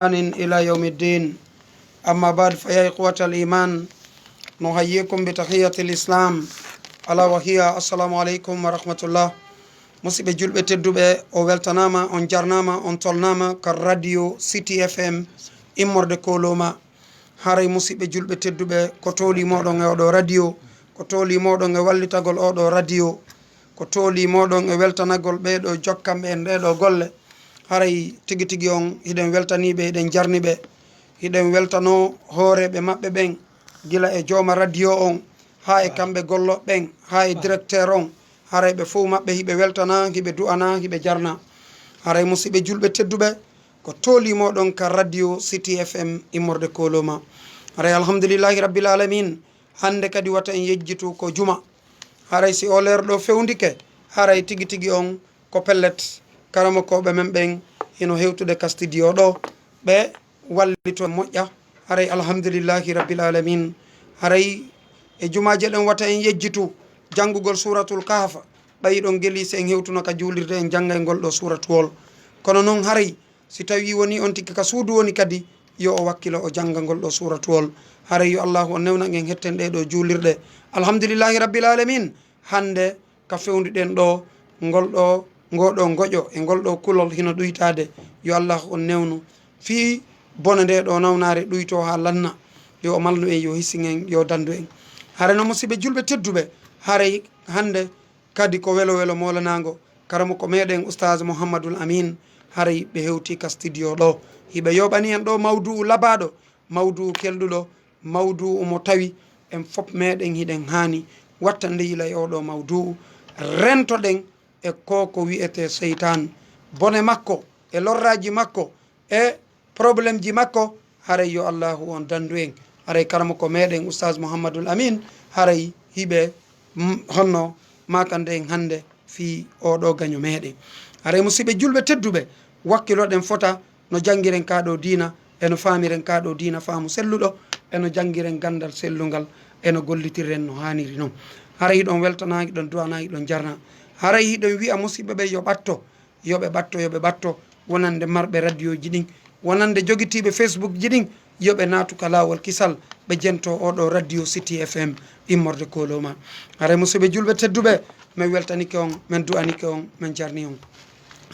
إلى يوم الدين. أما بعد فيا إخوة الإيمان نحييكم بتحية الإسلام ألا وهي السلام عليكم ورحمة الله. musidɓe julɓe tedduɓe o weltanama on jarnama on tolnama ka radio City FM immorde koloma. haray musidɓe julɓe tedduɓe ko tooli moɗon e oɗo radio, ko tooli moɗon e wallitagol oɗo radio, ko tooli moɗon e weltanagol ɓeɗo jokkamɓe en ɗeɗo golle. haray tigi tigi on hiɗen weltaniɓe, hiɗen jarniɓe, hiɗen weltano hooreɓe maɓɓe ɓen gila e jooma radio on ha e kamɓe golloɓe ɓen ha e directeur on. haray ɓe fof maɓɓe hiɓe weltana, hiɓe du'ana, hiɓe jarna. haray musidɓe julɓe tedduɓe ko toolimoɗon ka radio City FM immorde koloma. haray alhamdulillahi rabbil alamin. hande kadi wata en yejjitu ko juma. haray si o lerɗo fewndike haray tigi tigi on ko pellet karama koɓe men ɓen hino hewtude ka studio ɗo ɓe wallito moƴƴa. haray alhamdulillahi rabbil alamin. haray e jumaje ɗen wata en yejjitu janngugol suratul kahfa. ɓayi ɗon gueli sen hewtuno ka juulirde en jangga e ngol ɗo suratuwol. kono noon haray si tawi woni on tigui ka suudu woni kadi yo o wakkilo o jangga ngol ɗo suratuwol. haray yo allahu o newna en hetten ɗe ɗo juulirɗe. alhamdulillahi rabbil alamin. hande ka fewnuɗen ɗo ngol ɗo ngoɗo goƴo e ngol ɗo kulol hino ɗuytade. yo allah on newnu fi bone nde ɗo nawnare ɗuyto ha lanna. yo o malnu en, yo hissing en, yo dandu en. haray no musidɓe julɓe tedduɓe haray hande kadi ko welo welo molanago karamo ko meɗen oustage Mouhamadoul Amine. haray ɓe hewti ka studio ɗo hiɓe yoɓani en ɗo mawdou labaɗo, mawdou kelɗuɗo, mawdou mo tawi en foof meɗen hiɗen hani wattande yila e oɗo mawdou rentoɗen e ko wiyete seytan, bone makko e lorraji makko e probléme ji makko. haray yo allahu on dandu en. haray karamo ko meɗen oustage Mouhamadoul Amine haray hiɓe honno makande en hande fi oɗo gaño meɗen. haray musidɓe julɓe tedduɓe wakkiloɗen fota no jangguiren kaɗo dina eno famiren kaɗo dina faamu selluɗo, eno jangguiren gandal sellugal, eno gollitirren no haniri noon. haray hiɗon weltana, hiɗon duwana, hiɗon jarna. haray hiɗon wiya musidɓe ɓe yo ɓatto, yoɓe ɓatto wonande marɓe radio ji ɗin, wonande joguitiɓe Facebook ji ɗin, yoɓe naatu ka lawol kisal ɓe jento oɗo radio City FM immorde koloma. haray musidɓe julɓe tedduɓe min weltanike on, min du'anike on, min jarni on.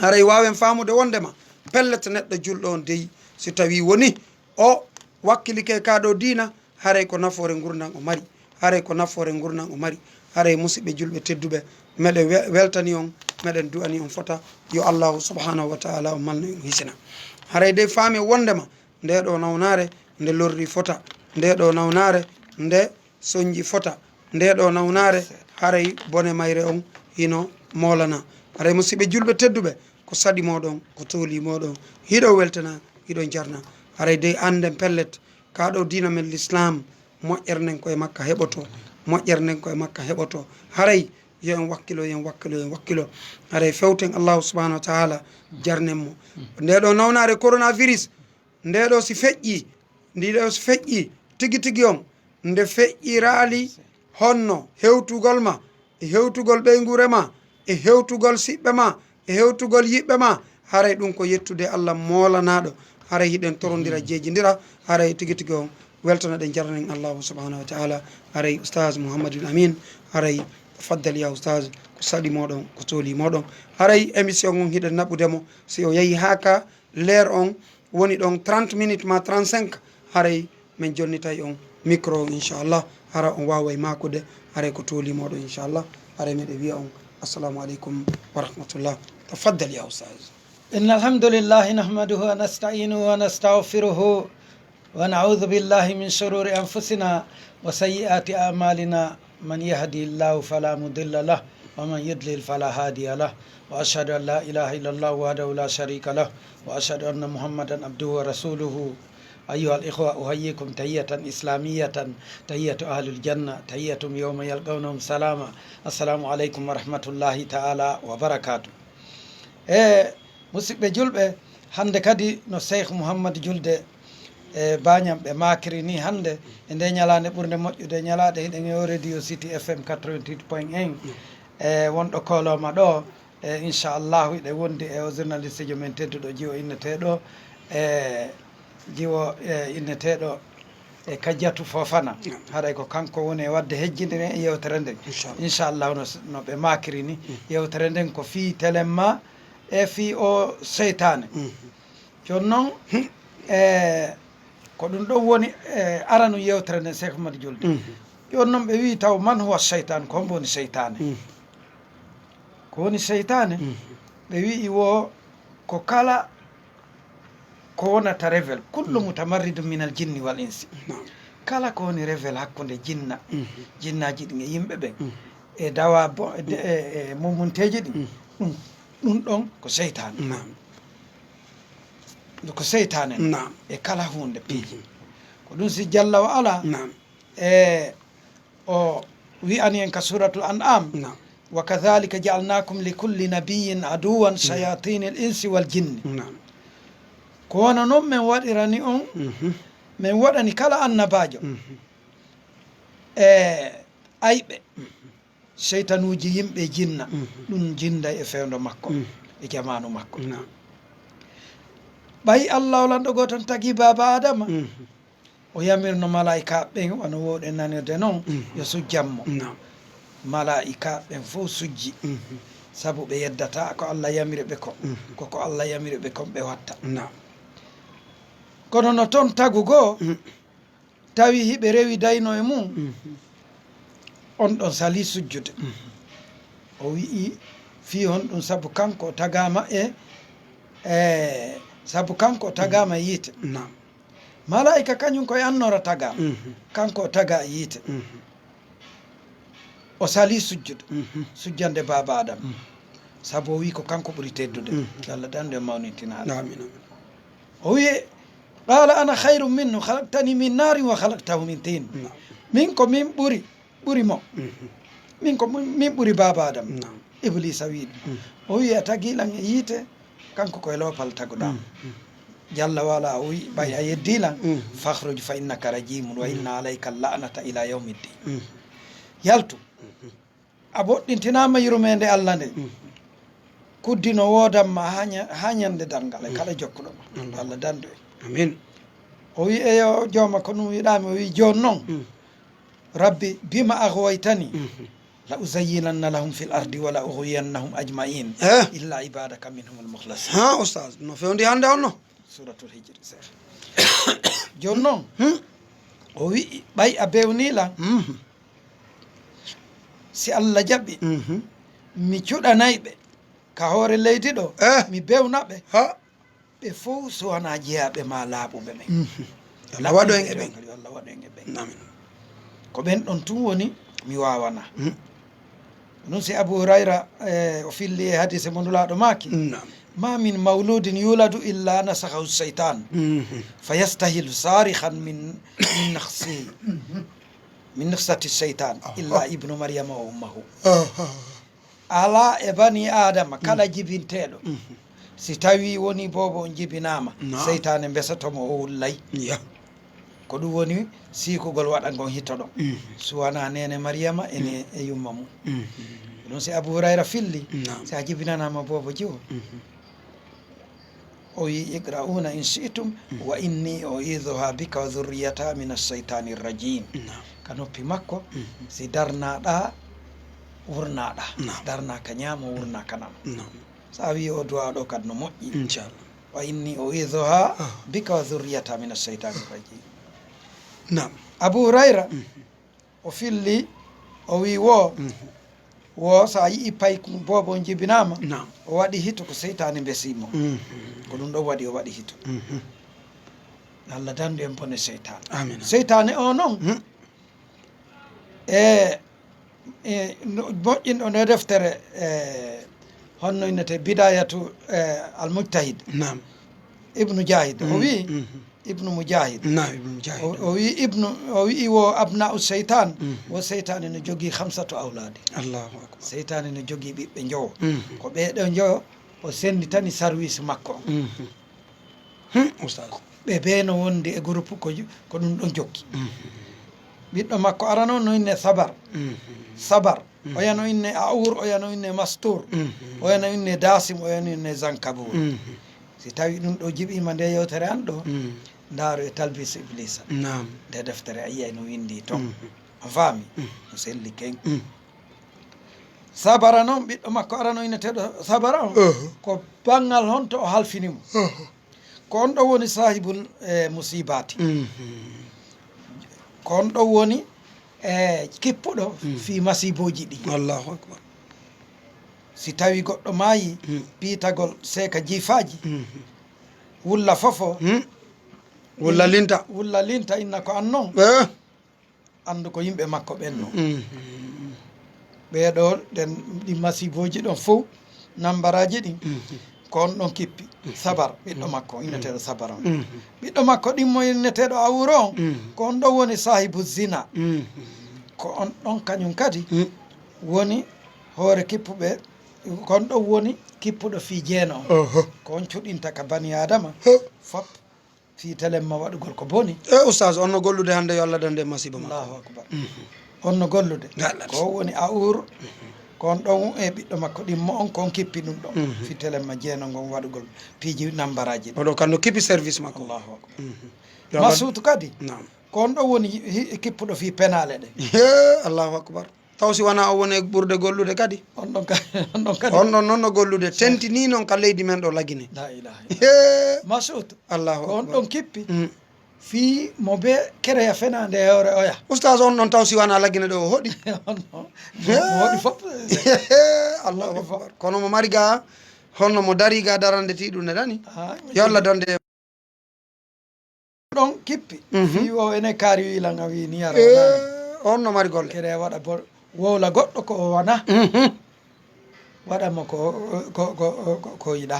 haray wawen famude wondema pellet neɗɗo julɗo on deyi si tawi woni o wakkilike kaɗo dina, haray ko nafoore gurdan o mari, haray ko nafoore gurdan o mari. haray musidɓe julɓe tedduɓe meɗen weltani on, meɗen du'ani on fota yo allahu subhanahu wa taala o malno en hisina. haray de faami wondema ndeɗo nawnare nde lorri fota, ndeɗo nawnare nde soñji fota, ndeɗo nawnare haray bone mayre on hino molana. haray musidɓe julɓe tedduɓe ko saɗi moɗon, ko tooli moɗon, hiɗo weltana, hiɗo jarna. haray de anden pellet kaɗo dina men l'islam moƴƴernen koye makka heɓoto, moƴƴernen koye makka heɓoto. haray yo en wakkilo, yen wakkilo, yen wakkilo. haray fewten allahu subahanahu wa taala jarnen mo. ndeɗo nawnare coronavirus ndeɗo si feƴƴi, ndiɗo si feƴƴi tigi tigi on nde feƴƴirali honno hewtugol ma e hewtugol ɓeygure ma e hewtugol siɓɓe ma e hewtugol yiɓɓe ma. haray ɗum ko yettude allah molanaɗo. haray hiɗen torodira jejidira. haray tigi tigi on weltana ɗen jarnen allahu subahanahu wa taala. haray oustage Mouhamadoul Amine haray faddal ya oustage ko saɗi moɗon, ko tooli moɗon. haray émission on hiɗen naɓudemo si o yeehi ha ka leer on woni ɗon 30 minutes ma 35. haray min jonnitay on micro o inchallah hara on wawa e makude. haray ko tooli moɗon inchallah. haray miɗe wiya on assalamu aleykum wa rahmatullah. tafaddal ya oustage. إن الحمد لله نحمده ونستعينه ونستغفره ونعوذ بالله من شرور أنفسنا وسيئات أعمالنا. من يهدي الله فلا مضل له ومن يضلل فلا هادي له وأشهد أن لا إله إلا الله وحده لا شريك له وأشهد أن محمدا عبده ورسوله. أيها الإخوة أحييكم تحية إسلامية تحية أهل الجنة تحيتهم يوم يلقونهم سلاما. السلام عليكم ورحمة الله تعالى وبركاته. musidɓe julɓe hande kadi no cheikh Mouhamadou julde e bañam ɓe makiri ni hande e nde ñalade ɓurde moƴƴude ñalade hiɗen yo radio City FM 88.1 e wonɗo koloma ɗo e inchallahu hiɗe wondi e o journaliste jo men tedduɗo jiwo inneteɗo e jiwo inneteɗo e Kadiatou Fofana haɗay ko kanko woni e wadde hejjinde e yewtere nden inchallah no ɓe makiri ni yewtere nden ko fii téléma e fii o seytane joni noon ko ɗum ɗon woni aranu yewtere nden Cheikh Mamadou Julde joni noon ɓe wi taw man huwa seytane ko hombo woni seytane ko woni seytane ɓe wi wo ko kala ko wonata révèle kullu mutamarridu min al jinni wal insi kala ko woni révèle hakkude jinnaji ɗin e yimɓe ɓen e dawa e mumunteji ɗin ɗum ɗon ko seytane ko seytane e kala hunde piiji ko ɗum si jalla wa ala e o wi'ani en ka suratul an'am wa kadhalika ja'alnakum li kulli nabiyyin aduwan shayatin al insi wal jinni ko wona noon min waɗirani on min waɗani kala annabajo e ayɓe seytanuji yimɓe jinna ɗum jinda e fewndo makko e jamanu makko ɓayi Allah o lanɗo go tan tagui baba adama o yamirno malaika ɓen wano wowɗen nanirde noon yo sujjanmo malaika ɓen fof sujji saabu ɓe yeddata ko Allah yamiri ɓe ko koko Allah yamiri ɓe kon ɓe watta kono no toon tagu goo tawi hiɓe rewi dayno e mum on ɗon sali sujjude o wi'i fi on ɗum saabu kanko tagama saabu kanko tagama yiite malaika kañum koye annora taga kanko o taga e yiite o sali sujjude sujjande baba adam saabu o wi ko kanko ɓuuri teddude Allah dande mawnitinaɗo o wi qala ana hayrum minhu halaqtani min narin wa halaqtahu min tin min ko min ɓuuri mo min ko min ɓuuri baba adam iblisa wi ɗum o wi a tagilan e yiite kanko koye lopal taguɗa jalla wala o wi ɓay a yeddilan fahruj fa innaka rajimun wa inna alayka la'nata ila yawmiddin yaltu a boɗɗintinama yurmede Allah nde kuddino wodanma ha ñande dargal e kala jokkuɗoma Allah dandu e amin o wi eyo jooma ko ɗum wiɗami o wi joni noon rabbi bima aghwaytani la uzayyinanna lahum fil ardi wala ughwiyannahum ajma'in illa ibadaka minhum al mukhlasin ha oustaz no fewndi hande on no suratul hijri joni noon o wi ɓay a bewnilan si Allah jaɓi mi cuɗanayɓe ka hoore leydi ɗo mi bewnaɓe ɓe fof so wona jeeyaɓe ma laaɓuɓe ɓen Allah waɗo en e ɓen Allah waɗo en e ɓen ko ɓen ɗon tun woni mi wawana ɗum si Abou Hurayra o filli e hadise mo nulaɗo maki ma min mawludin yuladu illa nasakhahu seytan fa yastahilu sarihan min nafsati seytan illa ibnu maryama wa ummahu ala e bani adama kala jibinteɗo si tawi woni bobo on jibinama seytane besatomo o wullay ko ɗum woni sikugol waɗa gon hitto ɗon suwana nene maryama ene e yumma mum ɗum si Abou Hurayra filli si a jibinanama bobo jiwo o wi iqra'una in shi'tum wa inni u'idhuha bika wa dhurriyataha min ash-shaytani rajim ka noppi makko si darnaɗa wurnaɗa darnaka ñaamo wurnaka nam sa wi o duwa ɗo kad no moƴƴi inchallah wa inni u'idhuha bika wa dhurriyataha min ash-shaytani rajim nam Abou Hurayra o filli o wi wo sa yii pay bobo jibinama o waɗi hito ko seytane besimo ko ɗum ɗon waɗi o waɗi hito Allah dandu en bone seytane seytane o noon moƴƴinɗo no deftere honno innete bidayatu al mujtahid ibnu jahid o wi ibnu mujahid o wi wo abna'u seytan wo seytane no jogui 5 awladi allahu akbar seytane no jogui ɓiɓɓe jowo ko ɓeɗo jowo o sendi tani service makko ɓe beeno wonde e groupe ko ɗum ɗon jokki ɓiɗɗo makko arano no inne sabar o yano inne aour o yano inne mastour o yano inne dasim o yano inne zankabour si tawi ɗum ɗo jiɓima nde yewtere an ɗo ndaaro e talbis iblisa nam nde deftere a yiyay no windi toon on faami no selli ken sabara noon ɓiɗɗo makko arano inneteɗo sabara on ko banggal honto o halfinimo ko on ɗo woni sahibul musibati ko on ɗo woni kippuɗo fi masiboji ɗi allahu akbar si tawi goɗɗo maayi piitagol seeka jiifaji wulla fofo wulla linta inna ko an noon andu ko yimɓe makko ɓenno ɓeeɗo ɗi masiboji ɗon fof nambaraji ɗin ko on ɗon kippi sabar ɓiɗɗo makko inneteɗo sabar on ɓiɗɗo makko ɗimmo inneteɗo awuro on ko on ɗon woni sahibu zina ko on ɗon kañum kadi woni hoore kippuɓe ko on ɗon woni kippuɗo fi jeeno on ko on cuɗinta ka bani adama fop fi telemma waɗugol ko boni oustage on no gollude hannde yo Allah dande masiba makko allahu akbar on no gollude ko woni awur ko on ɗon ɓiɗɗo makko ɗimmo on ko on kippi ɗum ɗon fi telemma jeeno ngon waɗugol piiji nambaraji oɗo kando kippi service makko allahu akbar masutu kadi ko on ɗon woni kippuɗo fi penale ɗe allahu akbar taw si wona o woni ɓurde gollude kadi on ɗon kadi on ɗon noon no gollude tentini noon ka leydi men ɗo lagine la ilaha masutu allahu ko on ɗon kippi fi mo be kereya fenade hewre oya oustage on ɗon taw si wona lagine ɗo o hoɗi hoɗi fop allahu akbar kono mo mari ga honno mo dari ga darande tiɗum neɗani yo Allah donde ɗon kippi fi o ene kaari wiilanga wi ni yara on no mari golle kere waɗa bo wowla goɗɗo ko o wona waɗamo ko yiɗa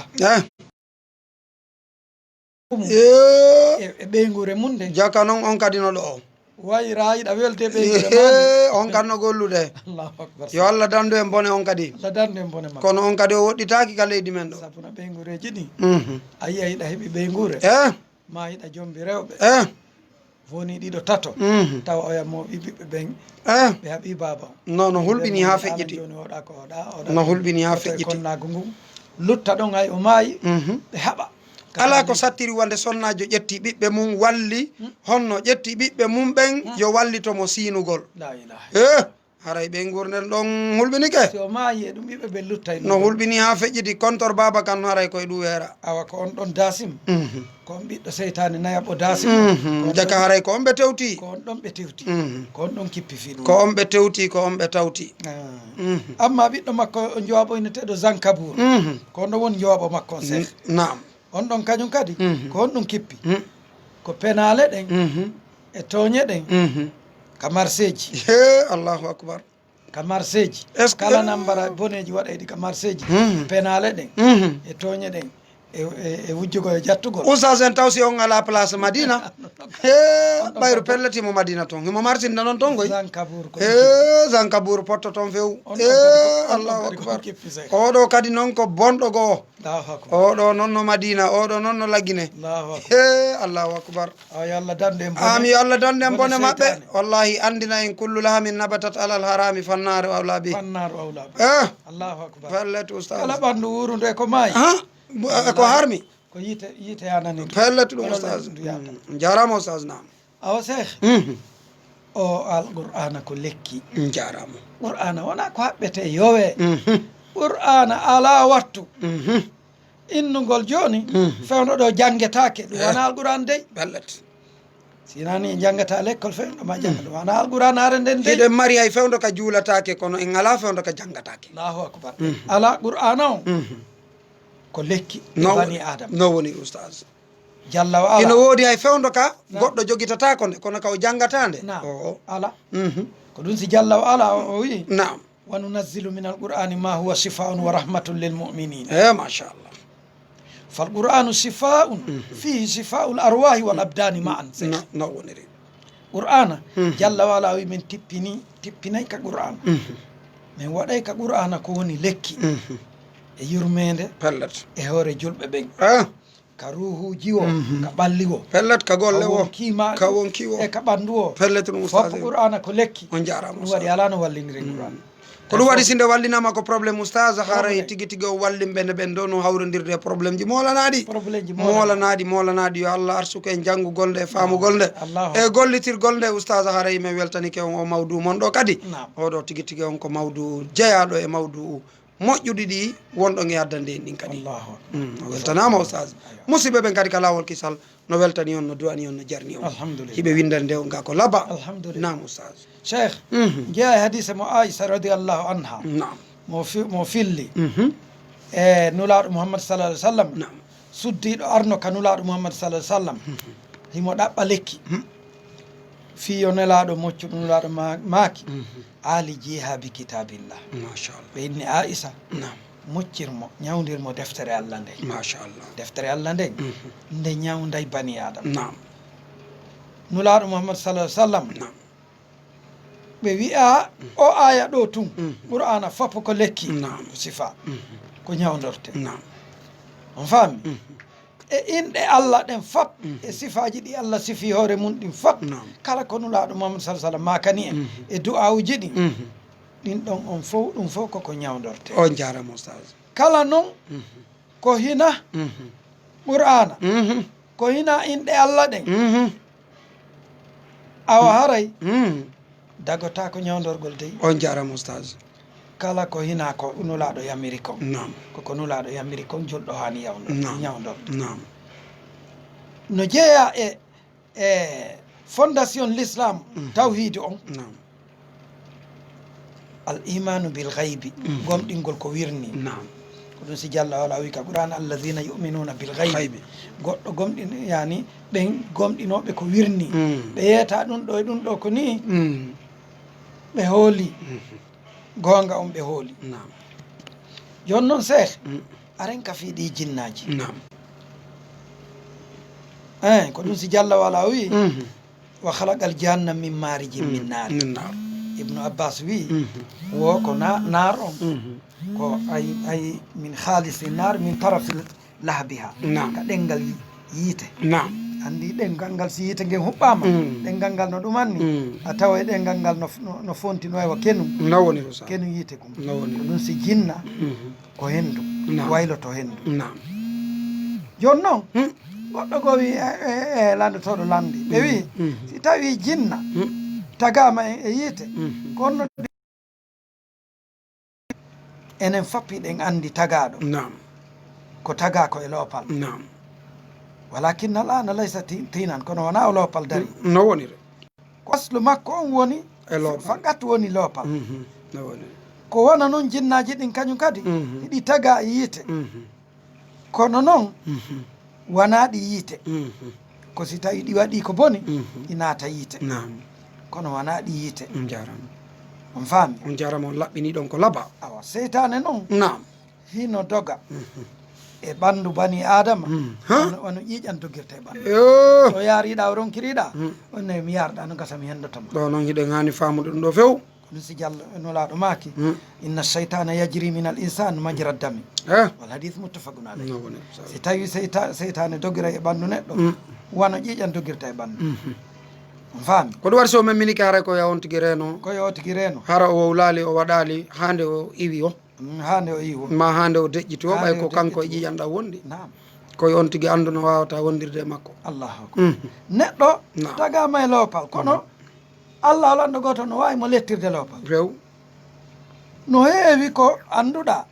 e ɓeygure mum de jaka noon on kadi no ɗo o wayra yiɗa welde ɓeygure on kadi no gollude allahu akbar yo Allah dandu en bone on kadi Allah dandu en bone makko kono on kadi o woɗɗitaki ka leydi men ɗo sabuna ɓeygureji ɗi a yiya yiɗa heeɓi ɓeygure ma yiɗa jombi rewɓe woni ɗiɗo tato tawa oya moɓi ɓiɓɓe ɓen ɓe haɓi baba non no hulɓini ha feƴƴiti joni oɗa ko oɗa no hulɓini ha feƴƴiti konnago ngu lutta ɗon ay o maayi ɓe haɓa ala ko sattiri wonde sonnajo ƴetti ɓiɓɓe mum walli honno ƴetti ɓiɓɓe mum ɓen yo wallitomo sinugol la ilaha haray ɓe gurnen ɗon hulɓini ke so maayi e ɗum ɓiɓɓe ɓe luttay no hulɓini ha feƴƴiti contor baba kan haray koye ɗum heera awa ko on ɗon dasim ko on ɓiɗɗo seytane nayaɓo dasim jaka haray ko on ɓe tewti ko on ɗon ɓe tewti ko on ɗon kippi fi ɗum ko on ɓe tewti ko on ɓe tawti amma ɓiɗɗo makko jowaɓoyneteɗo zankabour ko on ɗon woni jowaɓo makko on seeɗa nam on ɗon kañum kadi ko on ɗum kippi ko penale ɗen e tooñe ɗen ka marseji allahu akbar ka marseji kala nambara boneji waɗayɗi ka marseji penale ɗen e tooñe ɗen e wujjugo e jattugol oustage en taw si on ala place madina ɓayru pelletimo madina toon himo martinda noon toon goy zankabour potto toon few allahu akbar oɗo kadi noon ko bonɗo goo oɗo noon no madina oɗo noon no lagine allahu akbar ami yo allah dande en bone mabɓe wallahi andina en kullu lahamin nabatat alal harami fannaru awla bi pellet oustage kala ɓandu wuru nde ko maayi ko harmi ko yite yanani pellet ɗum oustage jarama oustage nam awa cheikh o alqur'ana ko lekki jarama qur'ana wona ko haɓɓete yowe qur'ana ala wattu innugol joni fewno ɗo janggetake ɗum wona alqur'an dey pellet sinani jangata l'école fewno ma jangga ɗum wona alqur'an are nden dey eɗen mari hay fewdo ka juulatake kono en ala fewdo ka janggatake allahu akbar ala qur'ana o ko lekki bani adama no woni oustage jalla wa ala ino woodi hay fewdo ka goɗɗo jogitatako nde kono ka o jangata nde ala ko ɗum si jalla wa ala o wi nam wa nunazzilu min alqur'ani ma huwa shifaun wa rahmatun lilmu'minin machallah falqur'anu shifaun fihi shifau l arwahi wal abdani ma an no woniri qur'ana jalla wa ala wi min tippinay ka qur'ana min waɗay ka qur'ana ko woni lekki e yurmede pellet e hoore julɓe ɓen ka ruhuji o ka ɓalli o pellet ka golle o kima ka wonki o e ka ɓandu o pellet ɗum fof qur'ana ko lekki on jarama ɗum waɗi ala no walliniri qur'ana ko ɗum waɗi sinde wallinama ko probléme oustage haray tigui tigui o wallim ɓene ɓen ɗo no hawrodirde e probléme ji molanaɗi yo Allah arsuko e janggugol nde e famugol nde e gollitirgol nde oustage haray min weltanike on o mawdou mon ɗo kadi oɗo tigui tigui on ko mawdou jeeyaɗo e mawdou moƴƴuɗi ɗi wonɗon e addande en ɗin kadi o weltanama oustage musidɓe ɓen kadi ka lawol kisal no weltani on no duwani on no jarni on hiɓe windere nde on ga ko laba nam oustage cheikh jeeya e hadise mo aissa radiallahu anha mo filli e nulaɗo mouhammad sallah alih sallam suddiɗo arno ka nulaɗo mouhammad sallah alih sallam himo ɗaɓɓa lekki fiyo nelaɗo moccuɗo nulaɗo maaki ali jihabi kitabillah machallah ɓe inni aissa moccirmo ñawdirmo deftere allah nde machallah deftere allah nde nde ñawday bani adama nam nulaɗo mouhammad sallah alih sallam ɓe wiya o aya ɗo tun qur'ana foppo ko lekki ko sifa ko ñawdorte on faami e inɗe allah ɗen fat e sifaji ɗi allah sifi hoore mum ɗin fat kala ko nulaɗo mouhammad sa sallam makani en e du'awuji ɗi ɗin ɗon on fof ɗum fof koko ñawdorte on jarama oustage kala noon ko hina qur'ana ko hina inɗe allah ɗen awa haray dagota ko ñawdorgol dey on jarama oustage kala ko hina ko nulaɗo e amérique on nam koko nulaɗo e amérique on julɗo hani ñawdor nam no jeeya e fondation l'islam tawhide on nam al imanu bil ghaybi gomɗingol ko wirni nam ko ɗum si diallah wala wi ka qur'an alladina yuminuna bil ghaybi goɗɗo gomɗin yani ɓen gomɗinoɓe ko wirni ɓe yeeta ɗum ɗo e ɗum ɗo ko ni ɓe hooli gonga on ɓe hooli joni noon cheikh aren ka fiiɗi jinnaji ko ɗum si diallah wala wi wa halaqal janna min mariji min naari ibnu abbas wi wo ko nar on ko ay min haalisi nar min tarafi lahbiha ka ɗengal yiite andi ɗengal ngal si yiite ngen huɓɓama ɗengal ngal no ɗumanni a tawa e ɗengal ngal no fontino ewa kenum kenum yiite kum ɗum si jinna ko hendu wayloto hendu joni noon goɗɗo go wi e landotoɗo landi ɓe wi si tawi jinna tagama e yiite kono enen fappiɗen andi tagaɗo ko tagako e loopal walakinna al ana laysa tinan kono wona o loopal dari no wonire ko aslu makko on woni faqat woni loopal ko wona noon jinnaji ɗin kañum kadi ɗi taga e yiite kono noon wona ɗi yiite ko si tawi ɗi waɗi ko boni ɗi naata yiite kono wona ɗi yiite jarama on faami on jarama on laɓɓini ɗon ko laaɓa awa seytane noon hino doga e ɓanndu bani adama ono ƴiiƴan dogirta e ɓanndu so yaariɗa o ronkiriɗa onne mi yarɗa no gasa mi hendotoma ɗo noon hiɗen hani famude ɗum ɗo few ɗum si diallo nulaɗo maaki inna cheytana yajri min al insane majra dami wal hadith muttafaqun alayh si tawi seytane dogira e ɓanndu neɗɗo wano ƴiiƴan dogirta e ɓanndu on faami ko ɗum waɗi so memminike haray ko yawon tigui reeno ko yo tigui reeno hara o wowlali o waɗali hande o iwi o hande o iwi ma hande o deƴƴiti o ɓay ko kanko e ƴiƴanɗa wondi koye on tigui andu no wawata wondirde e makko allahu akbar neɗɗo tagama e loopal kono allah alanɗo goto no wawi mo lettirde loopal few no heewi ko annduɗa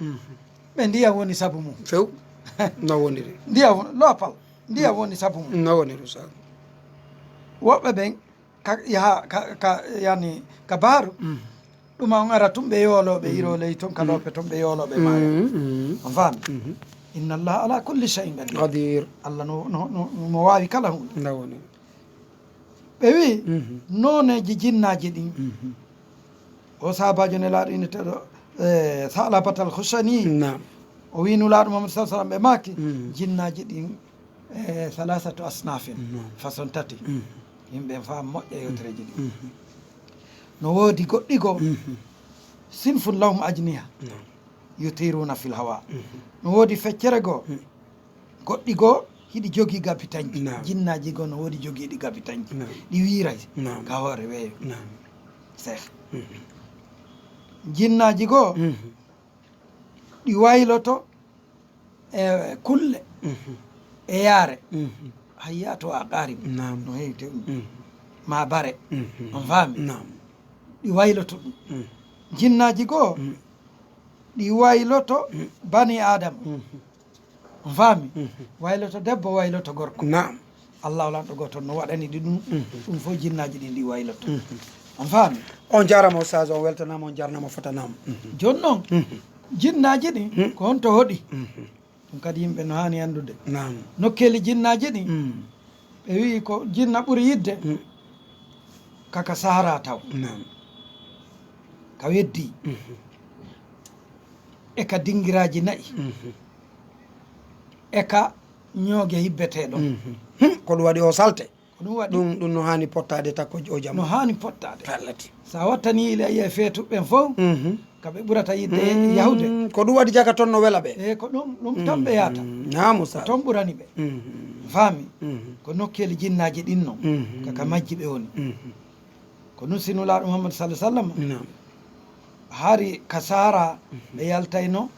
ɓe ndiyam woni saabu mum few no woniri ndiyam loopal ndiyam woni saabu mum no woniri sa woɓɓe ɓen yaha yani ka baaru ɗuma on ara tum ɓe yooloɓe iroley toon ka loope toon ɓe yooloɓe maayo on faami inna allah ala kulli cheyin qadir allah mo wawi kala hunde no woni ɓe wi noneji jinnaji ɗin o sahabajo nelaɗo inneteɗo salabatal husani o wi nulaɗo mamadou sa sallam ɓe maaki jinnaji ɗin salasatu asnafin façon tati yimɓe faam moƴƴa yewtereji ɗi no woodi goɗɗi goo sinfun lahum ajniha yutiruna fil hawa no woodi feccere goo goɗɗi goo hiɗi jogii gabitañji jinnaji goo no woodi jogiiɗi gabitañji ɗi wiiray ka hoore weeyo cheikh jinnaji goo ɗi wayloto e kulle e yaare hayya to a qaari no heewte ɗum ma bare on faami ɗi wayloto ɗum jinnaji goo ɗi wayloto bani adama on faami wayloto debbo wayloto gorko allah lanɗo goo toon no waɗani ɗi ɗum ɗum fof jinnaji ɗin ɗi wayloto on faami on jarama ustage on weltanama on jarnama fotanama joni noon jinnaji ɗi ko honto hoɗi ɗum kadi yimɓe no hani andude nokkeli jinnaji ɗi ɓe wi ko jinna ɓuuri yidde kaka sahara taw ka weddi e ka dinguiraji nayyi e ka ñoogue hibbeteɗon ko ɗum waɗi o salte ko ɗum waɗi ɗum no hani pottade takko o jam no hani pottade pellete sa wattani ile ayiye feetuɓɓen fof kaɓe ɓurata yidde yahude ko ɗum waɗi jaga toon no weela ɓe e ko ɗum tan ɓe yahata namu sa toon ɓurani ɓe faami ko nokkeli jinnaji ɗin noon kaka majji ɓe woni ko nun sinulaɗo mouhamadou sallah sallam haari ka sara ɓe yaltayno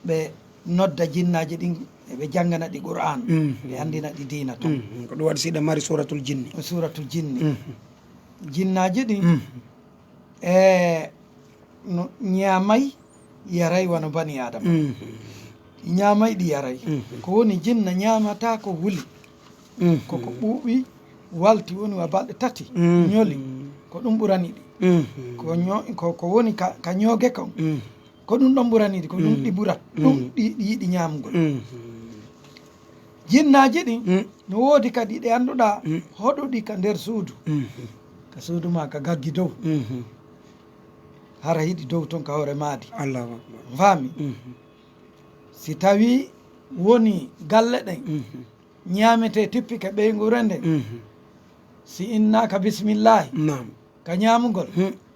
ɓe nodda jinnaji ɗin eɓe janggana ɗi qur'an ɓe andina ɗi dina toon ko ɗum waɗi siɗa mari suratul jinni suratul jinni jinnaji ɗin e no ñaamay yaray wano bani adama ñaamay ɗi yaray ko woni jinna ñamata ko wuli koko ɓuuɓi walti woni wa balɗe tati ñoli ko ɗum ɓurani ɗi ko woni ka ñoogue kon ko ɗum ɗon ɓuraniɗi ko ɗum ɗi ɓurat ɗum ɗi yiɗi ñamgol jinnaji ɗi no woodi kadi ɗe annduɗa hoɗoɗi ka nder suudu ka suudu ma ka gaggi dow hara hiɗi dow toon ka hoore maadi allahu akbar faami si tawi woni galle ɗen ñamete tippike ɓeygure nde si innaka bisimillahi ka ñamugol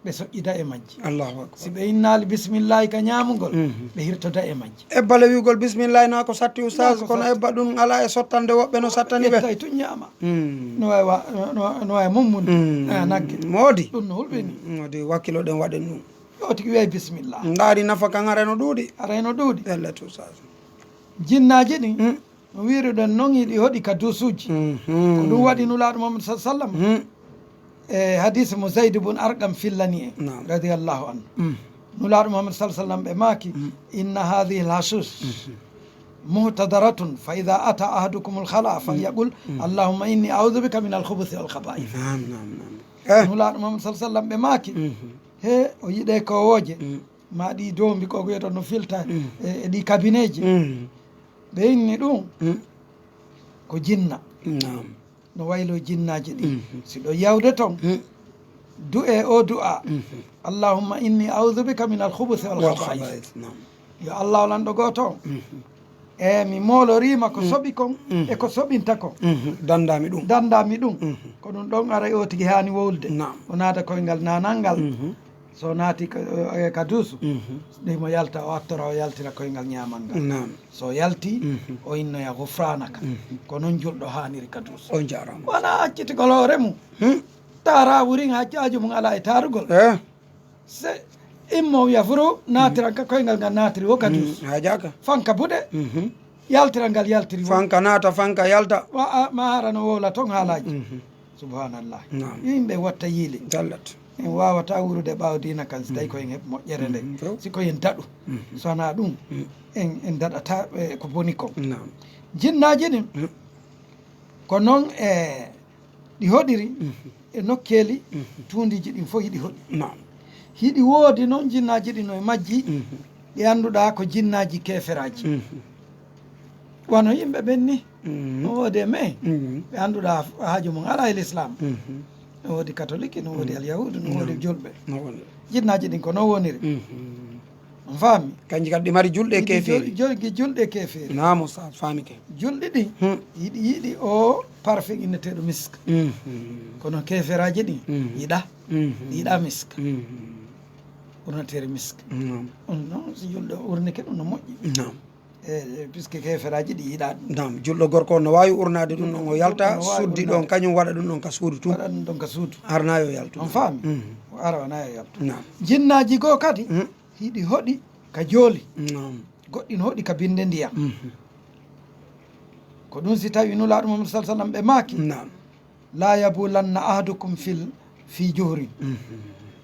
ɓe soƴƴida e majji allahu akbar si ɓe innali bisimillahi ka ñamugol ɓe hirtoda e majji ebbale wiigol bisimillahi na ko satti ustage kono ebba ɗum ala e sottande woɓɓe no sattani ɓe ƴettay tun ñama no wawi mummude nagge moodi ɗum no hulɓini moodi wakkilo ɗen waɗen ɗum yo tigi wiye bisimillah ndaari nafa kan areno ɗuuɗi areno ɗuuɗi ellete ustage jinnaji ɗi no wiruɗen noon hiɗi hoɗi ka dusuji ko ɗum waɗi nulaɗo mamadou sa sallam e hadise mo zayd bun arqam fillani e radiallahu anhu nulaɗo mamadou sa sallam ɓe maaki inna hadihi l hasus muhtadaratun fa ida ata ahadukum lhala falyaqul allahumma inni audu bika min alkhubuthi walkhabaith nulaɗo mamadou sa sallam ɓe maaki he o yiɗe kowoje ma ɗi dombi koko wiyeto no filta e ɗi cabineji ɓe inni ɗum ko jinna no waylo jinnaji ɗi siɗo yawde toon du'e o du'a allahumma inni audu bika min alkhubuthi walkhabaith yo allah lanɗo goo toon e mi molorima ko soɓi kon e ko soɓinta kon dandami ɗum ko ɗum ɗon ara o tigui hani wowlde o naata koyngal nanal ngal so naati ka duusu ɗimo yalta o attora o yaltira koyngal ñamal ngal so yalti o innoya gufranaka ko noon julɗo haniri ka duusu on jarama wona accitigol hoore mum tara wurin hajjaji mum ala e tarugol se immo yafuro naatiran ka koyngal ngal naatiri wo ka duusu ha jaka fanka buɗe yaltira ngal yaltiri fanka naata fanka yalta ma hara no wowla toon haalaji subhanallah yimɓe watta yiili dallat en wawata wurude ɓawa dina kan so tawi koyen heɓ moƴƴere nde siko yen daɗu sowona ɗum en daɗata ko boni ko jinnaji ɗin ko noon e ɗi hoɗiri e nokkeli tundiji ɗin fof hiɗi hoɗi hiɗi woodi noon jinnaji ɗi no e majji ɗi annduɗa ko jinnaji keferaji wano yimɓe ɓen ni no woodi e mais ɓe annduɗa haaju mum ala e l'islam no woodi catholique no woodi alyahudu no woodi julɓe jinnaji ɗin ko non woniri on faami kanji kadi ɗi mari julɗe e keferi julɗe e keferi namo sa famike julɗi ɗi yiɗi yiɗi o parfum inneteɗo misk kono keferaji ɗi yiɗa misk urnatere misk on noon si julɗo urnike ɗum no moƴƴi puisque keferaji ɗi yiɗa ɗum nam julɗo gorko no wawi urnade ɗum ɗon o yalta suddi ɗon kañum waɗa ɗum ɗon ka suudu tum waɗa ɗum ɗon ka suudu arna yo yaltu on faami o ara wona yo yaltu nam jinnaji goo kadi hiɗi hoɗi ka jooli nam goɗɗi no hoɗi ka binde ndiyam ko ɗum si tawi nulaɗo Muhammad sah sallam ɓe maaki nam la yabulanna ahadukum fi juhrin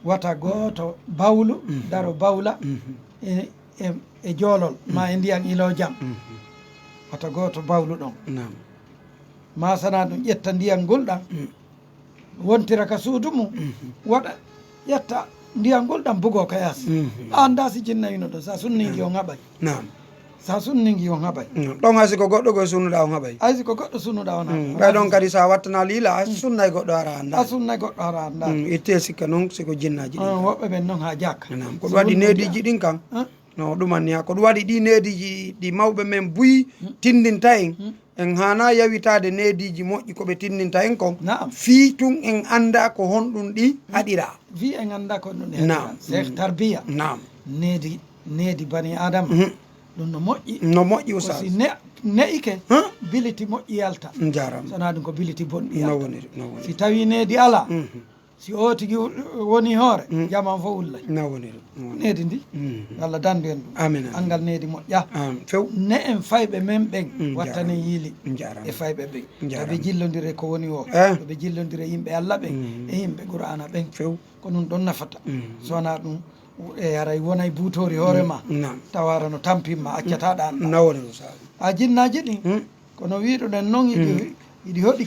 wata gooto bawlu daro bawla e joolol ma e ndiyan ilo jam wata gooto bawlu ɗon nam masana ɗum ƴetta ndiyan ngolɗan wontira ka suudu mum waɗa ƴetta ndiyan ngolɗan bugo ka yaasi anda si jinnayino ɗon sa sunnigi on haɓay nam sa sunnigi on haɓay ɗon haysi ko goɗɗo koye sunnuɗa on haɓay aysi ko goɗɗo sunnuɗa on haɓay ɓayɗon kadi sa wattana liila a sunnay goɗɗo ara anda a sunnay goɗɗo ara anda itte sikka noon siko jinnaji ɗin woɓɓe ɓen noon ha jakka nam ko ɗum waɗi nediji ɗin kam no ɗumanni ha ko ɗum waɗi ɗi nediji ɗi mawɓe men buyi tindinta en en hana yawitade nediji moƴƴi koɓe tindinta en kon naam fii tun en anda ko honɗum ɗi haɗira wi en anda ko ɗum Naam. cheikh tarbiya nam needi bani adama ɗum no moƴƴi no moƴƴi ko usas si ne'ike biliti moƴƴi yalta jarama sona ɗum ko biliti bonɗi no yalta woniri no woniri si tawi needi ala si o tigi woni hoore jaman fo ullay no woniri no woniri needi ndi Allah dandu en ɗum amin amin angal needi moƴƴa few ne en fayɓe men ɓen wattane yiili jarama e fayɓe ɓen Jarama. toɓe jillodire ko woni o Eh. toɓe jillodire yimɓe Allah ɓen e yimɓe qur'ana ɓen few ko ɗum ɗon nafata sowona ɗum e aray wonay buutori hoorema nam tawara no tampinma accataɗa an no woniri usas a jinnaji ɗin kono wiɗuɗen noon iɗi hoɗi